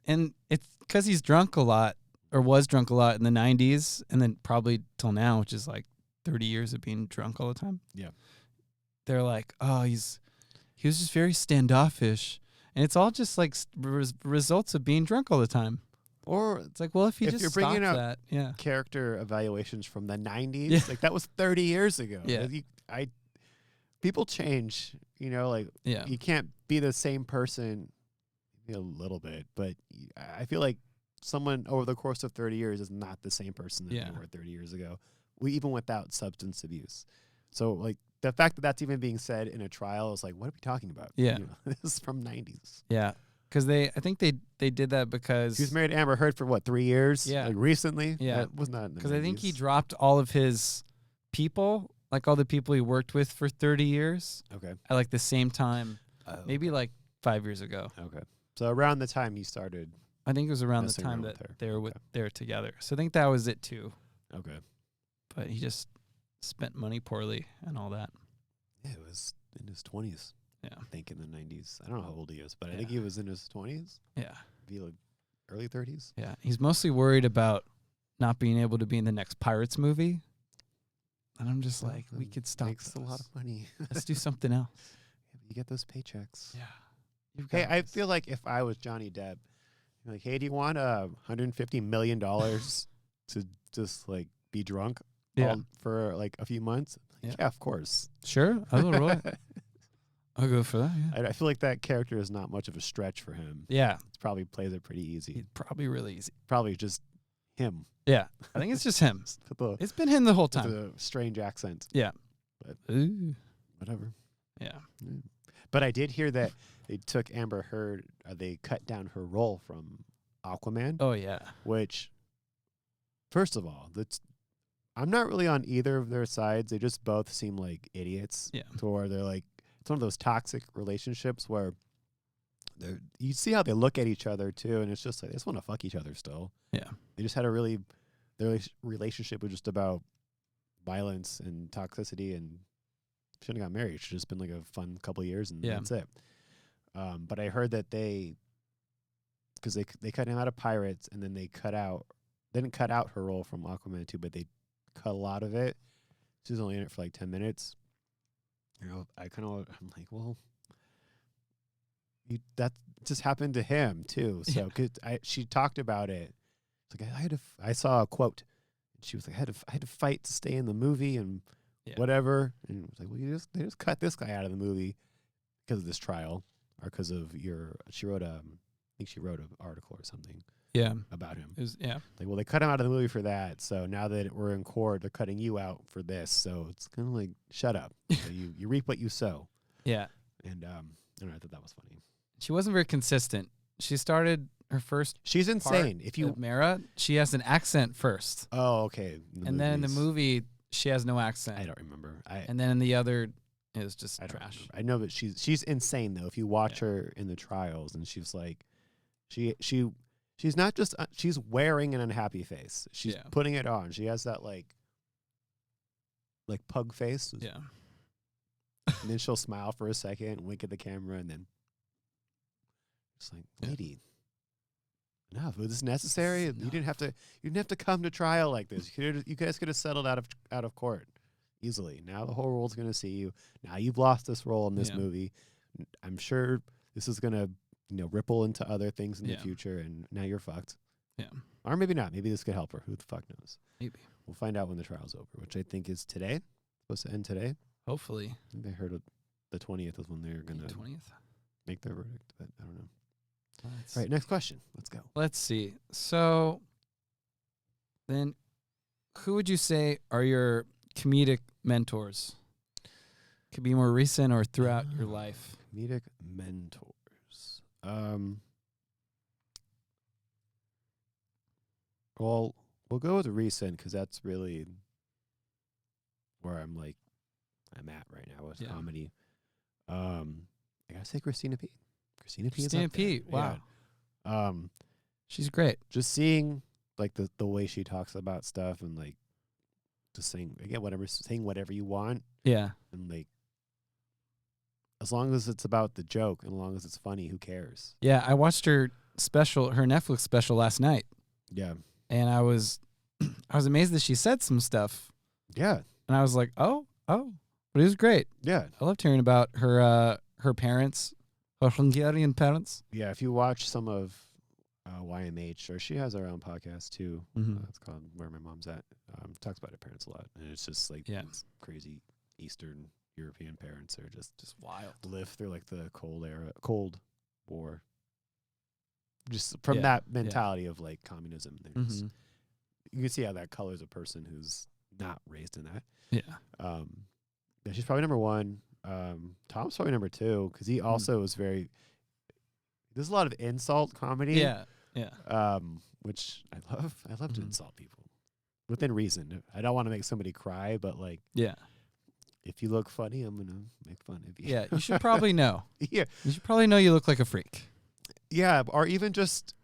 and it's because he's drunk a lot, or was drunk a lot in the 90s, and then probably till now, which is like 30 years of being drunk all the time. Yeah. They're like, oh, he was just very standoffish. And it's all just like results of being drunk all the time. Or it's like, well, if you're bringing up that, character evaluations from the 90s, like that was 30 years ago. Yeah. People change, like you can't be the same person a little bit, but I feel like someone over the course of 30 years is not the same person that they were 30 years ago. Even without substance abuse. So like the fact that that's even being said in a trial is like, what are we talking about? Yeah. This is from 90s. Yeah. Because I think they did that because he was married to Amber Heard for 3 years? Yeah. Like recently? Yeah. That was not in the 90s. Because I think he dropped all of his people, like all the people he worked with for 30 years. Okay. At like the same time, maybe like 5 years ago. Okay. So around the time he started. I think it was around the time that they were together. So I think that was it too. Okay. But he just spent money poorly and all that. Yeah, it was in his 20s. Yeah. I think in the 90s. I don't know how old he is, but I think he was in his 20s. Yeah. Maybe like early 30s. Yeah. He's mostly worried about not being able to be in the next Pirates movie. And I'm just like, we could stop. Makes a lot of money. Let's do something else. You get those paychecks. Yeah. Hey, I feel like if I was Johnny Depp, you're like, hey, do you want $150 million to just like be drunk for like a few months? Like, yeah, of course. Sure. I'll roll it. I'll go for that. Yeah. I feel like that character is not much of a stretch for him. Yeah. It probably plays it pretty easy. Probably really easy. Probably just him. Yeah. I think it's just him. It's been him the whole time. With a strange accent. Yeah. But ooh. whatever. Yeah. But I did hear that they took Amber Heard. They cut down her role from Aquaman, Oh yeah. which, first of all, I'm not really on either of their sides. They just both seem like idiots. Yeah. To where they're like, it's one of those toxic relationships where you see how they look at each other too, and it's just like they just want to fuck each other still. Yeah. They just had their relationship was just about violence and toxicity, and shouldn't have got married. It should have just been like a fun couple of years, and Yeah. that's it. But I heard that because they cut him out of Pirates, and then they didn't cut out her role from Aquaman 2, but they cut a lot of it. She was only in it for like 10 minutes. I'm like, well, that just happened to him too. So she talked about it. It's like I saw a quote. She was like, I had to fight to stay in the movie and whatever. And it was like, well, they just cut this guy out of the movie because of this trial or because of she wrote I think she wrote an article or something. Yeah. About him. Like, well, they cut him out of the movie for that. So now that we're in court, they're cutting you out for this. So it's kind of like, shut up. So you reap what you sow. Yeah. And I don't know, I thought that was funny. She wasn't very consistent. She started her first. She's insane. If you Mara, she has an accent first. Oh, okay. Then in the movie, she has no accent. I don't remember. And then in the other, it was just trash. Remember. I know that she's insane though. If you watch her in the trials, and she's like, she's not just she's wearing an unhappy face. She's putting it on. She has that like pug face. Yeah. And then she'll smile for a second, wink at the camera, and then it's like, lady, no, was this necessary? No. You didn't have to come to trial like this. You guys could have settled out of court easily. Now the whole world's gonna see you. Now you've lost this role in this movie. I'm sure this is gonna ripple into other things in the future, and now you're fucked. Yeah. Or maybe not. Maybe this could help her. Who the fuck knows? Maybe. We'll find out when the trial's over, which I think is today. Supposed to end today. Hopefully. I think I heard the 20th is when they're gonna 20th make their verdict, but I don't know. All right, right, next question. Let's go. Let's see. So then who would you say are your comedic mentors? Could be more recent or throughout your life. Comedic mentors. Well, we'll go with recent because that's really where I'm at right now with comedy. I gotta say Christina P. Christina P. Wow. Yeah. She's great. Just seeing like the way she talks about stuff and like just saying whatever you want. Yeah. And like as long as it's about the joke and as long as it's funny, who cares? Yeah, I watched her Netflix special last night. Yeah. And I was amazed that she said some stuff. Yeah. And I was like, oh. But it was great. Yeah. I loved hearing about her parents, her Hungarian parents. Yeah, if you watch some of YMH, or she has her own podcast too. It's called Where My Mom's At. Talks about her parents a lot. And it's just like these crazy Eastern European parents are just wild. Live through like the Cold War. Just from that mentality of like communism. You can see how that colors a person who's not raised in that. Yeah. Yeah, she's probably number one. Tom's probably number two because he also is very. There's a lot of insult comedy. Yeah. Yeah. Which I love. I love to insult people within reason. I don't want to make somebody cry, but like, if you look funny, I'm gonna make fun of you. Yeah, you should probably know. Yeah, you should probably know you look like a freak. Yeah, or even just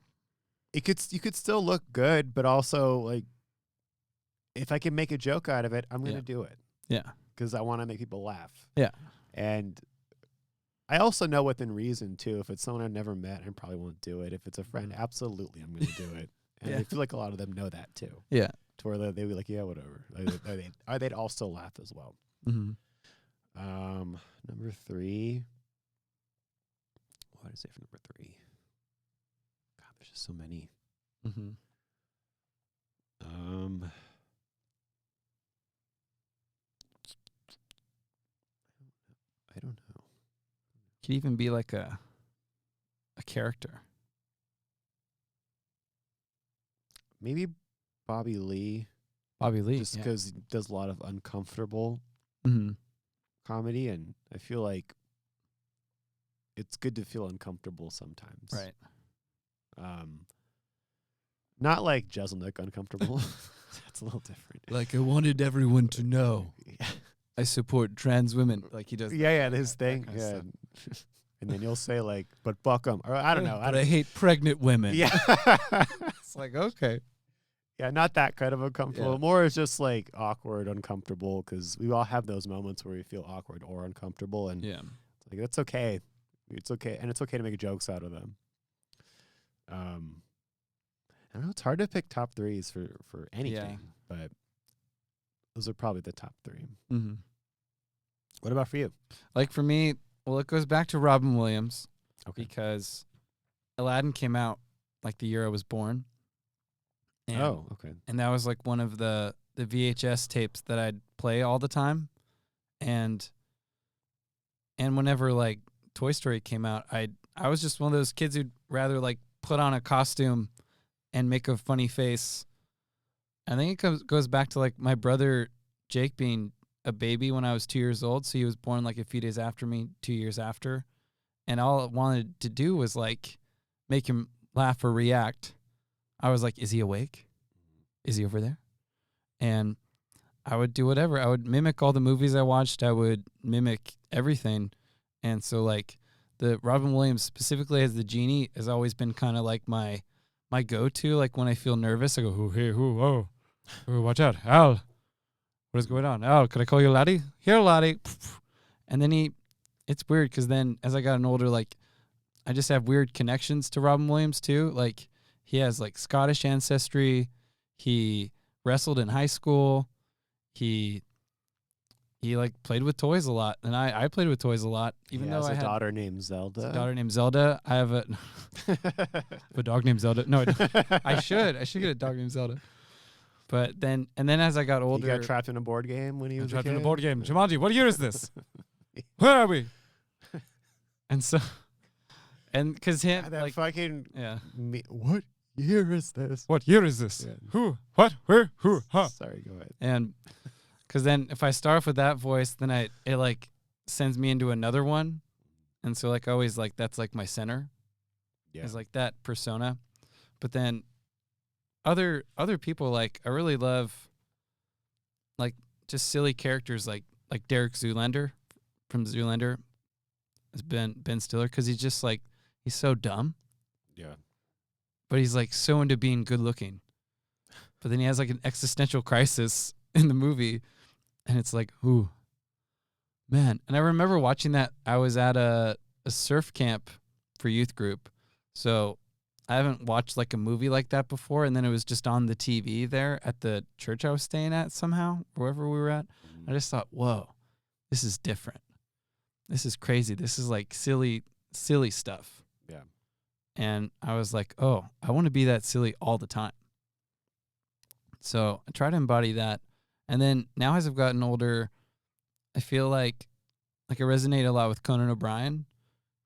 you could still look good, but also like if I can make a joke out of it, I'm gonna do it. Yeah, because I want to make people laugh. Yeah, and I also know within reason too. If it's someone I've never met, I probably won't do it. If it's a friend, absolutely, I'm gonna do it. And I feel like a lot of them know that too. Yeah, to where they'd be like, yeah, whatever. They'd also laugh as well. Number three. What did I say for number three? God, there's just so many. I don't know. Could even be like a character. Maybe Bobby Lee. Just because he does a lot of uncomfortable comedy, and I feel like it's good to feel uncomfortable sometimes. Right. Not like Jeselnik uncomfortable. That's a little different. Like, I wanted everyone to know Yeah. I support trans women. Like he does. Yeah, his thing. kind of Yeah. stuff. And then you'll say like, but fuck 'em. Or I don't know. But I hate pregnant women. Yeah. It's like, okay. Yeah, not that kind of uncomfortable. Yeah. More is just like awkward, uncomfortable, because we all have those moments where we feel awkward or uncomfortable, and Yeah. it's like that's okay. It's okay, and it's okay to make jokes out of them. I don't know. It's hard to pick top threes for anything, but those are probably the top three. Mm-hmm. What about for you? Like for me, well, it goes back to Robin Williams Okay. because Aladdin came out like the year I was born. And, Okay. and that was like one of the VHS tapes that I'd play all the time. And whenever like Toy Story came out, I was just one of those kids who'd rather like put on a costume and make a funny face. I think it goes back to like my brother Jake being a baby when I was 2 years old. So he was born like a few days after me, 2 years after. And all I wanted to do was like make him laugh or react. I was like, is he awake? Is he over there? And I would do whatever. I would mimic all the movies I watched. I would mimic everything. And so like the Robin Williams specifically as the genie has always been kind of like my go-to. Like when I feel nervous, I go, "Ooh, hey, ooh, oh, watch out, Al. What is going on? Al, could I call you Laddie? Here, Laddie." And then it's weird because then as I got older, like I just have weird connections to Robin Williams too. Like he has like Scottish ancestry. He wrestled in high school. He like played with toys a lot, and I played with toys a lot. Even though I had a daughter named Zelda. a daughter named Zelda. I have a dog named Zelda. No, I don't. I should get a dog named Zelda. But then as I got older, He got trapped in a board game when he was trapped a kid. in a board game. Jumanji, what year is this? Where are we? And so, and because him, That like, fucking yeah. what year is this? What year is this? Yeah. Who? What? Where? Who? Huh? Sorry, go ahead. And because then if I start off with that voice, then it like sends me into another one. And so like always like that's like my center. Yeah. Is like that persona. But then other people, like I really love like just silly characters like Derek Zoolander from Zoolander is Ben Stiller, because he's just like he's so dumb. Yeah. But he's like so into being good looking. But then he has like an existential crisis in the movie, and it's like, ooh, man. And I remember watching that. I was at a surf camp for youth group. So I haven't watched like a movie like that before. And then it was just on the TV there at the church I was staying at somehow, wherever we were at. I just thought, whoa, this is different. This is crazy. This is like silly stuff. Yeah. And I was like, oh, I want to be that silly all the time. So I try to embody that. And then now as I've gotten older, I feel like I resonate a lot with Conan O'Brien,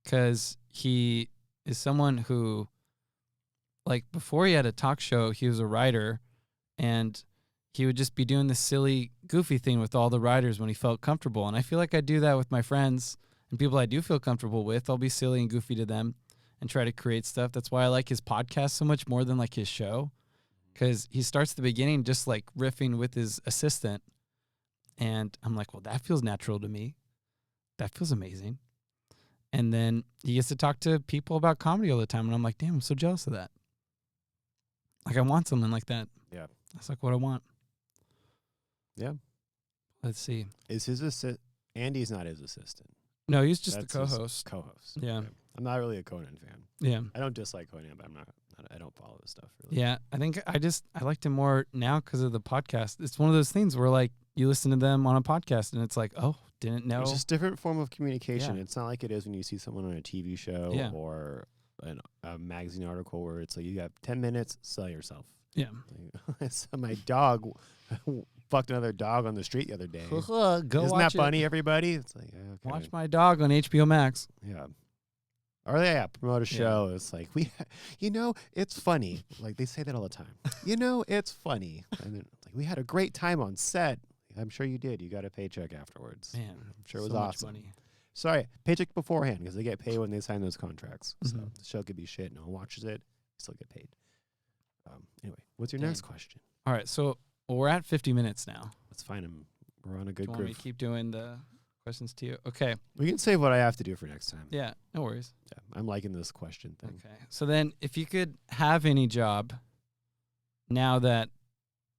because he is someone who, like, before he had a talk show, he was a writer, and he would just be doing this silly, goofy thing with all the writers when he felt comfortable. And I feel like I do that with my friends and people I do feel comfortable with. I'll be silly and goofy to them and try to create stuff. That's why I like his podcast so much more than like his show, because he starts at the beginning just like riffing with his assistant. And I'm like, well, that feels natural to me. That feels amazing. And then he gets to talk to people about comedy all the time. And I'm like, damn, I'm so jealous of that. Like, I want something like that. Yeah. That's like what I want. Yeah. Let's see. Is his Andy's not his assistant. No, he's just That's the his co-host. Co-host. Yeah. Okay. I'm not really a Conan fan. Yeah. I don't dislike Conan, but I don't follow his stuff really. Yeah. I think I liked him more now because of the podcast. It's one of those things where like you listen to them on a podcast and it's like, oh, didn't know. It's just a different form of communication. Yeah. It's not like it is when you see someone on a TV show or a magazine article where it's like, you got 10 minutes, sell yourself. Yeah. Like, so my dog fucked another dog on the street the other day. Go Isn't that funny, everybody? It's like, okay. Watch my dog on HBO Max. Yeah. Or promote a show. It's like, it's funny. Like they say that all the time. It's funny. And then like, we had a great time on set. I'm sure you did. You got a paycheck afterwards. Man, I'm sure it was so much awesome. money. Sorry, paycheck beforehand because they get paid when they sign those contracts. So Mhm. the show could be shit. No one watches it. Still get paid. Anyway, what's your Dang. next question? All right, so we're at 50 minutes now. That's fine. We're on a Do good you want me groove. to keep doing the questions to you? Okay. We can save what I have to do for next time. Yeah, no worries. Yeah, I'm liking this question thing. Okay. So then if you could have any job now that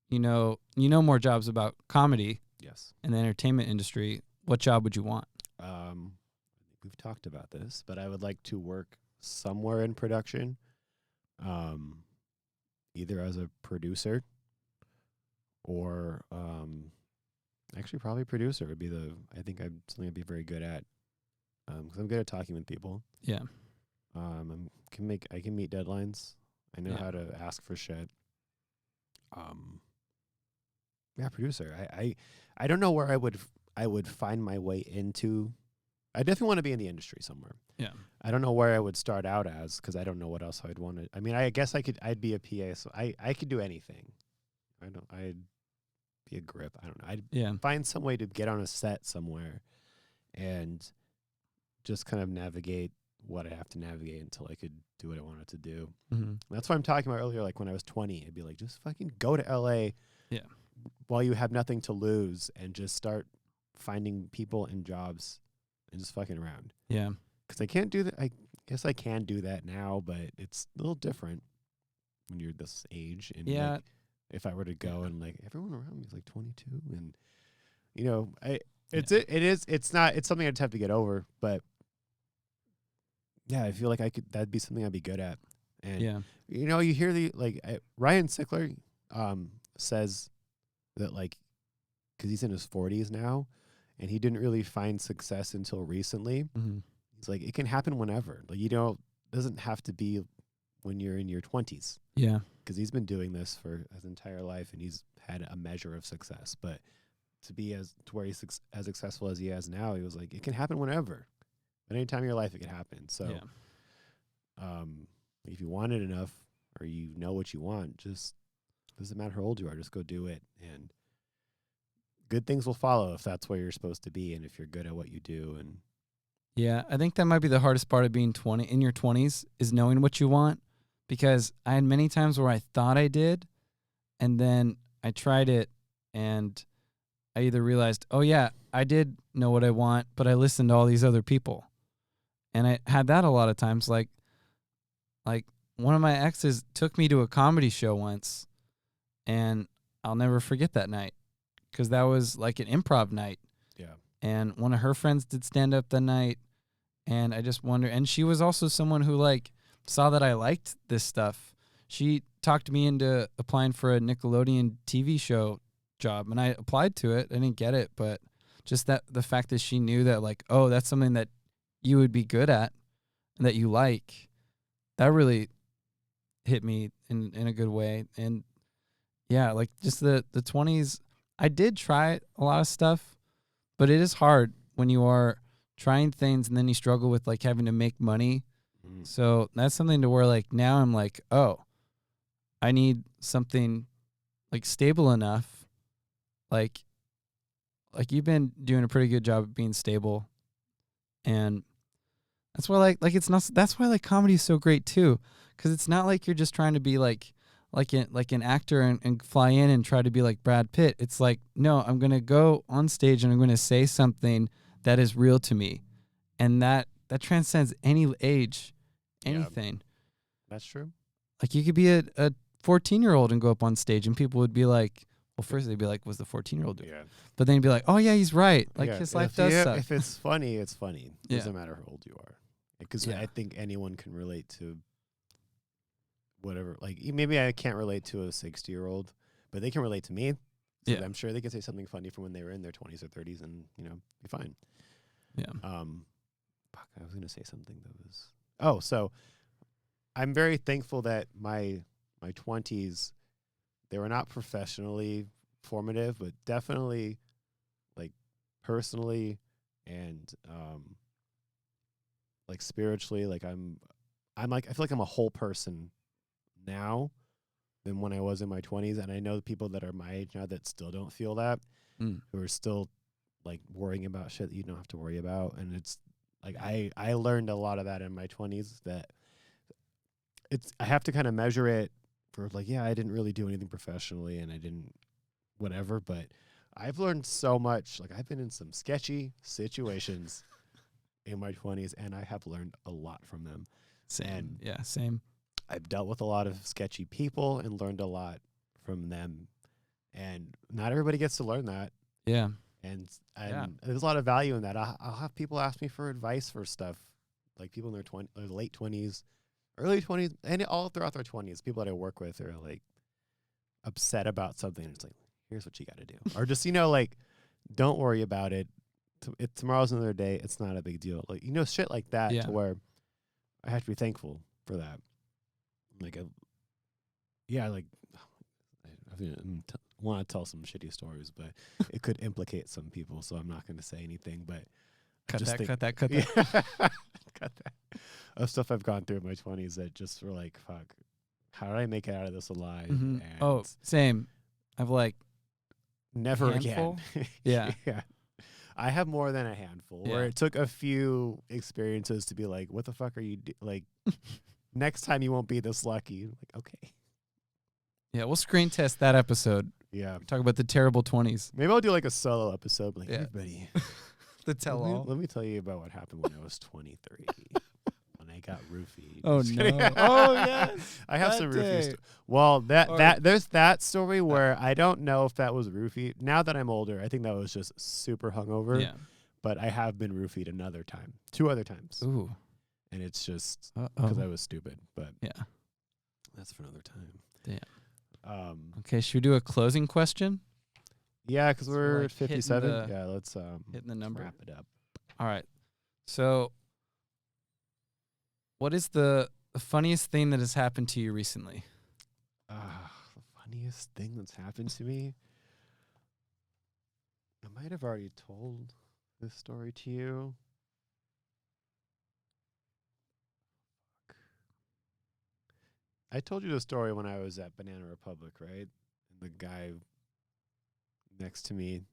you know more jobs about comedy Yes. and the entertainment industry, what job would you want? We've talked about this, but I would like to work somewhere in production, either as a producer or actually probably producer would be I think I'm something I'd be very good at because I'm good at talking with people. Yeah. I can meet deadlines. I know Yeah. how to ask for shit. Yeah, producer. I don't know where I would find my way into. I definitely want to be in the industry somewhere. Yeah. I don't know where I would start out as because I don't know what else I'd want to. I mean, I guess I'd be a PA, so I could do anything. I'd be a grip. I don't know. I'd find some way to get on a set somewhere and just kind of navigate what I have to navigate until I could do what I wanted to do. Mm-hmm. That's what I'm talking about earlier. Like when I was 20, I'd be like, just fucking go to LA. Yeah. While you have nothing to lose and just start finding people and jobs and just fucking around. Yeah. Because I can't do that. I guess I can do that now, but it's a little different when you're this age. And Yeah. like, if I were to go and like everyone around me is like 22 and you know, it's something I'd have to get over, but yeah, I feel like that'd be something I'd be good at. And you know, you hear Ryan Sickler says that like, cause he's in his 40s now and he didn't really find success until recently. Mm-hmm. It's like, it can happen whenever. Like, doesn't have to be when you're in your 20s. Yeah. Cause he's been doing this for his entire life and he's had a measure of success, but to where he's as successful as he is now, he was like, it can happen whenever. At any time in your life, it can happen. So, if you want it enough or you know what you want, just doesn't matter how old you are, just go do it. And good things will follow if that's where you're supposed to be and if you're good at what you do. And yeah, I think that might be the hardest part of being in your 20s is knowing what you want, because I had many times where I thought I did and then I tried it and I either realized, oh yeah, I did know what I want, but I listened to all these other people. And I had that a lot of times. Like one of my exes took me to a comedy show once, and I'll never forget that night because that was like an improv night. yeah. And one of her friends did stand up that night, and I just wonder. And she was also someone who like saw that I liked this stuff. She talked me into applying for a Nickelodeon TV show job, and I applied to it. I didn't get it, but just the fact that she knew that like, oh, that's something that you would be good at and that you like, that really hit me in a good way. And yeah, like just the 20s, I did try a lot of stuff, but it is hard when you are trying things and then you struggle with like having to make money. So that's something to where like now I'm like, oh, I need something like stable enough. Like you've been doing a pretty good job of being stable, and that's why like it's not. That's why like comedy is so great too, because it's not like you're just trying to be like an actor and fly in and try to be like Brad Pitt. It's like, no, I'm gonna go on stage and I'm gonna say something that is real to me, and that transcends any age, anything. Yeah, that's true. Like you could be a 14-year-old and go up on stage and people would be like, well, first they'd be like, was the 14-year-old doing? Yeah. But then you'd be like, oh yeah, he's right. Like his life does suck. If it's funny, it's funny. It doesn't matter how old you are. Because I think anyone can relate to whatever. Like maybe I can't relate to a 60-year-old, but they can relate to me. So I'm sure they could say something funny from when they were in their 20s or 30s and, be fine. Yeah. Fuck, I was going to say something that was... so I'm very thankful that my 20s, they were not professionally formative, but definitely like personally and like spiritually. Like I'm like, I feel like I'm a whole person now than when I was in my 20s. And I know the people that are my age now that still don't feel that, who are still like worrying about shit that you don't have to worry about. And it's like I learned a lot of that in my 20s, that I have to kind of measure it for like, yeah, I didn't really do anything professionally and I didn't whatever, but I've learned so much. Like I've been in some sketchy situations in my 20s and I have learned a lot from them. Same. And Yeah, same. I've dealt with a lot of sketchy people and learned a lot from them. And not everybody gets to learn that. Yeah. And Yeah. there's a lot of value in that. I'll have people ask me for advice for stuff, like people in their late 20s, early 20s, and all throughout their 20s. People that I work with are like upset about something. And it's like, here's what you got to do. Or just, like, don't worry about it. Tomorrow's another day. It's not a big deal. Like, shit like that, Yeah. to where I have to be thankful for that. Like, I want to tell some shitty stories, but it could implicate some people, so I'm not going to say anything. But Cut that. yeah, cut that. Of stuff I've gone through in my 20s that just were like, fuck, how did I make it out of this alive? Mm-hmm. And Oh, same. I've like never handful? again. Yeah. Yeah. I have more than a handful, where Yeah. it took a few experiences to be like, what the fuck are you like? Next time you won't be this lucky. Like, okay. Yeah, we'll screen test that episode. Yeah. Talk about the terrible 20s. Maybe I'll do like a solo episode. Like, Yeah. everybody, The tell all. let me tell you about what happened when I was 23. When I got roofied. Oh, Just no. kidding. Oh, yes. I have that some day. roofie. Well, Or- there's that story where I don't know if that was roofie. Now that I'm older, I think that was just super hungover. Yeah. But I have been roofied another time, 2 other times, Ooh. and it's just because I was stupid. But Yeah. that's for another time. Damn. Okay, should we do a closing question? Yeah, because So we're like at hitting 57. the- Yeah, let's Hitting the number. wrap it up. All right. So, what is the funniest thing that has happened to you recently? The funniest thing that's happened to me. I might have already told this story to you. I told you the story when I was at Banana Republic, right? And the guy next to me,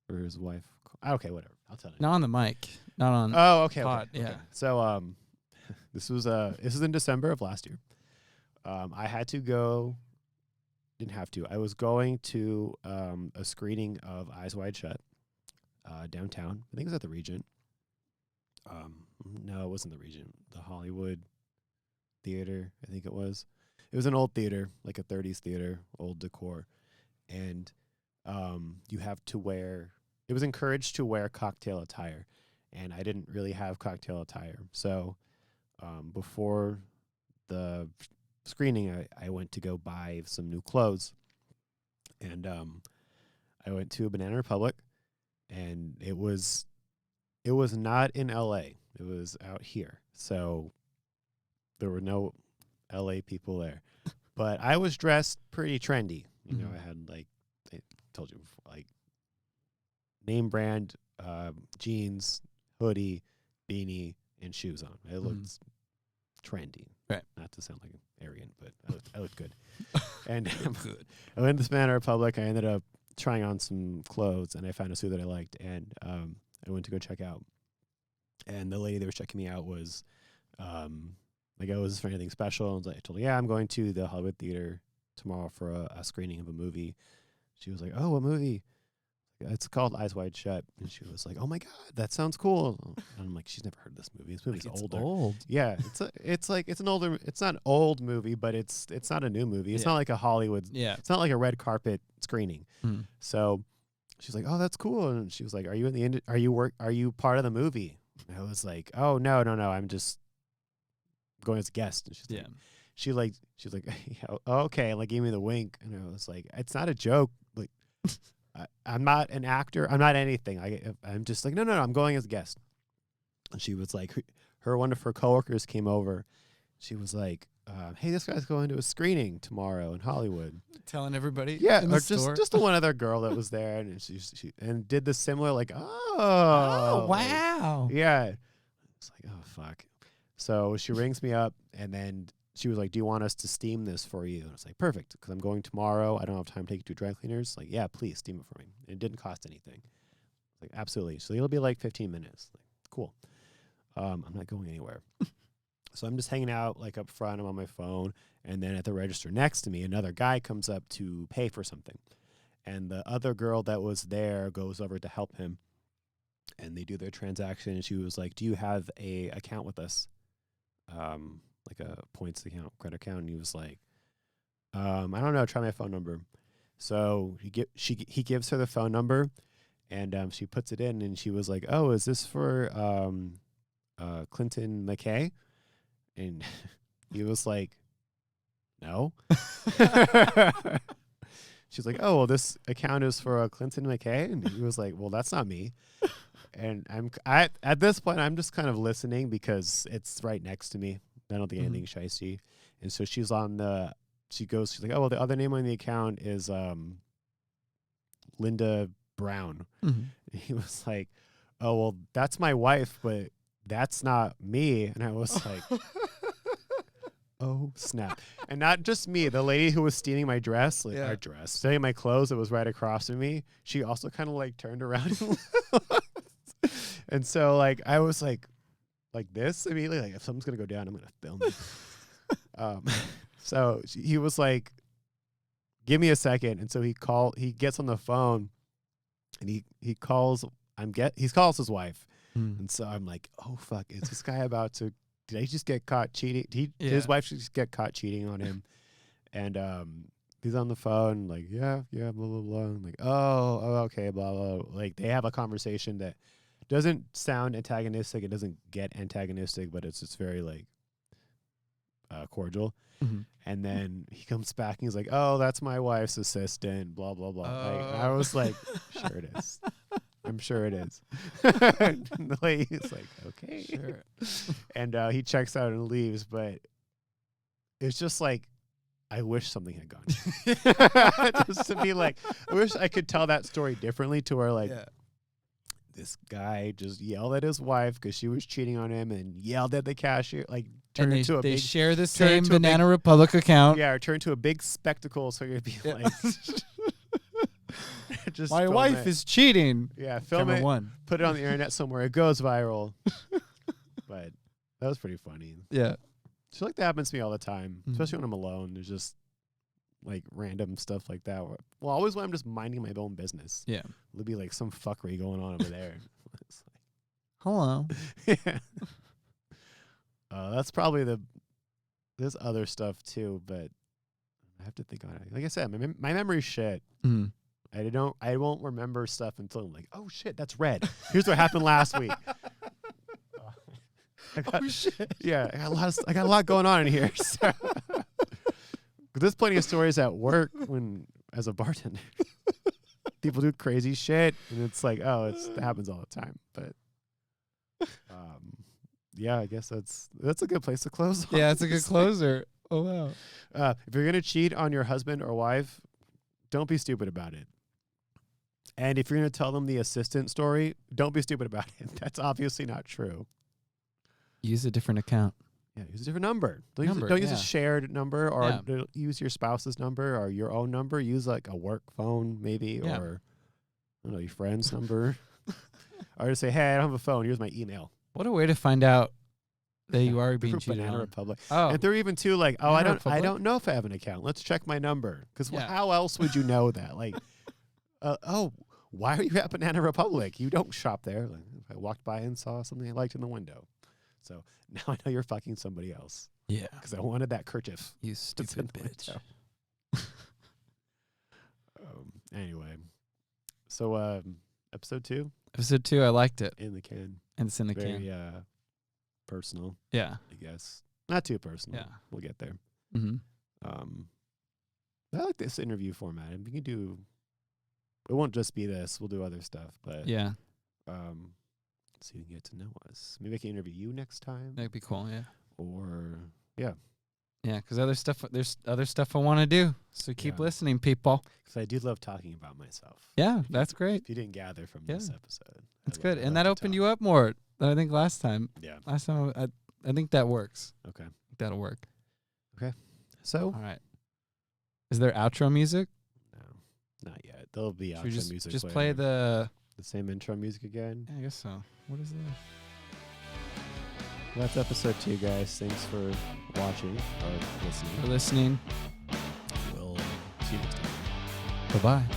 or his wife. Okay, whatever. I'll tell you. Not on the mic. Not on. Oh, okay. Pod, Okay. yeah. Okay. So, this was in December of last year. I had to go. Didn't have to. I was going to a screening of Eyes Wide Shut downtown. I think it was at the Regent. No, it wasn't the Regent. The Hollywood Theater, I think it was. It was an old theater, like a 30's theater, old decor. And you have to wear, it was encouraged to wear cocktail attire. And I didn't really have cocktail attire. So before the screening, I went to go buy some new clothes. And I went to a Banana Republic. And it was not in LA. It was out here. So there were no LA people there. But I was dressed pretty trendy. You know, I had, like, I told you before, like, name brand jeans, hoodie, beanie, and shoes on. It looked trendy. Right. Not to sound like arrogant, but I looked good. And I went to this Banana Republic. I ended up trying on some clothes, and I found a suit that I liked, and I went to go check out. And the lady that was checking me out was like, oh, is this for anything special? And I told her, yeah, I'm going to the Hollywood Theater tomorrow for a screening of a movie. She was like, oh, what movie? It's called Eyes Wide Shut. And she was like, oh my God, that sounds cool. And I'm like, she's never heard of this movie. This movie's It's older. old. Yeah, it's an older. It's not an old movie, but it's not a new movie. It's not like a Hollywood. Yeah. It's not like a red carpet screening. Mm. So she's like, oh, that's cool. And she was like, are you in the are you part of the movie? And I was like, oh no, I'm just going as a guest. And she's like, she was like, yeah, okay, and like gave me the wink, and I was like, it's not a joke. Like, I'm not an actor. I'm not anything. I'm just like, no, I'm going as a guest. And she was like, one of her coworkers came over. She was like, hey, this guy's going to a screening tomorrow in Hollywood. Telling everybody. Yeah, in the or store. just the one other girl that was there, and she and did the similar, like, Oh, wow. yeah. It's like, oh fuck. So she rings me up, and then she was like, do you want us to steam this for you? And I was like, perfect, because I'm going tomorrow. I don't have time to take it to dry cleaners. Like, yeah, please steam it for me. And it didn't cost anything. Like, absolutely. So it'll be like 15 minutes. Like, cool. I'm not going anywhere. So I'm just hanging out like up front. I'm on my phone. And then at the register next to me, another guy comes up to pay for something. And the other girl that was there goes over to help him. And they do their transaction. And she was like, do you have a account with us? Like a points account, credit account. And he was like, I don't know. Try my phone number. So he gives her the phone number. And she puts it in, and she was like, oh, is this for Clinton McKay? And he was like, no. She's like, oh, well, this account is for Clinton McKay? And he was like, well, that's not me. And at this point, I'm just kind of listening because it's right next to me. I don't think anything's shysty. And so she's like, oh, well, the other name on the account is Linda Brown. He was like, oh, well, that's my wife, but that's not me. And I was like, oh, snap. And not just me, the lady who was stealing my dress, stealing my clothes that was right across from me, she also kind of like turned around. And so like I was like this immediately, like if something's going to go down, I'm going to film it. So he was like, give me a second. And so he gets on the phone. And he calls his wife. And so I'm like, oh fuck, is this guy about to did he just get caught cheating? Did his wife just get caught cheating on him? And he's on the phone, like, yeah, blah blah blah. I'm like, oh, okay, blah blah. Like they have a conversation that doesn't sound antagonistic, it doesn't get antagonistic, but it's just very like cordial. And then he comes back and he's like, oh, that's my wife's assistant, blah, blah, blah. Like, I was like, sure it is. I'm sure it is. And the lady's like, okay. Sure. And he checks out and leaves. But it's just like, I wish something had gone. Just to be like, I wish I could tell that story differently to where like, this guy just yelled at his wife because she was cheating on him and yelled at the cashier, like turned into a big... They share the same Banana Republic account. Yeah, or turned to a big spectacle so you'd be like... just my wife is cheating. Yeah, film it, put it on the internet somewhere. It goes viral. But that was pretty funny. Yeah. So like that happens to me all the time, especially when I'm alone. There's just like random stuff like that. Well, always when I'm just minding my own business. Yeah. There'll be like some fuckery going on over there. It's like, hello. Yeah. That's probably there's other stuff too, but I have to think on it. Like I said, my memory's shit. I won't remember stuff until I'm like, oh shit, that's red. Here's what happened last week. Oh shit. Yeah, I got a lot going on in here. So. There's plenty of stories at work as a bartender. People do crazy shit, and it's like, oh, it happens all the time. But yeah, I guess that's a good place to close. Yeah, it's a good closer. Oh wow. If you're gonna cheat on your husband or wife, don't be stupid about it. And if you're gonna tell them the assistant story, don't be stupid about it. That's obviously not true. Use a different account. Yeah, use a different number. Don't use a shared number or use your spouse's number or your own number. Use like a work phone maybe or I don't know, your friend's number. Or just say, hey, I don't have a phone. Here's my email. What a way to find out that you are being cheated on. Republic. Oh. And they're even too like, oh, I don't know if I have an account. Let's check my number. Because how else would you know that? Like, why are you at Banana Republic? You don't shop there. Like, I walked by and saw something I liked in the window. So now I know you're fucking somebody else. Yeah. Because I wanted that kerchief. You stupid bitch. Anyway. So episode 2? Episode 2, I liked it. In the can. And it's in the can. Very personal. Yeah. I guess. Not too personal. Yeah. We'll get there. Mm-hmm. I like this interview format. And we can do... It won't just be this. We'll do other stuff. But yeah. So you can get to know us. Maybe I can interview you next time. That'd be cool, yeah. Or, yeah. Yeah, because there's other stuff I want to do. So keep listening, people. Because I do love talking about myself. Yeah, that's great. If you didn't gather from this episode. That's good. And that opened you up more than I think last time. Yeah. Last time, I think that works. Okay. That'll work. Okay. So. All right. Is there outro music? No, not yet. There'll be outro music. Just play the The same intro music again. Yeah, I guess so. What is that? Well, that's episode 2, guys. Thanks for watching or listening. For listening. We'll see you next time. Bye-bye.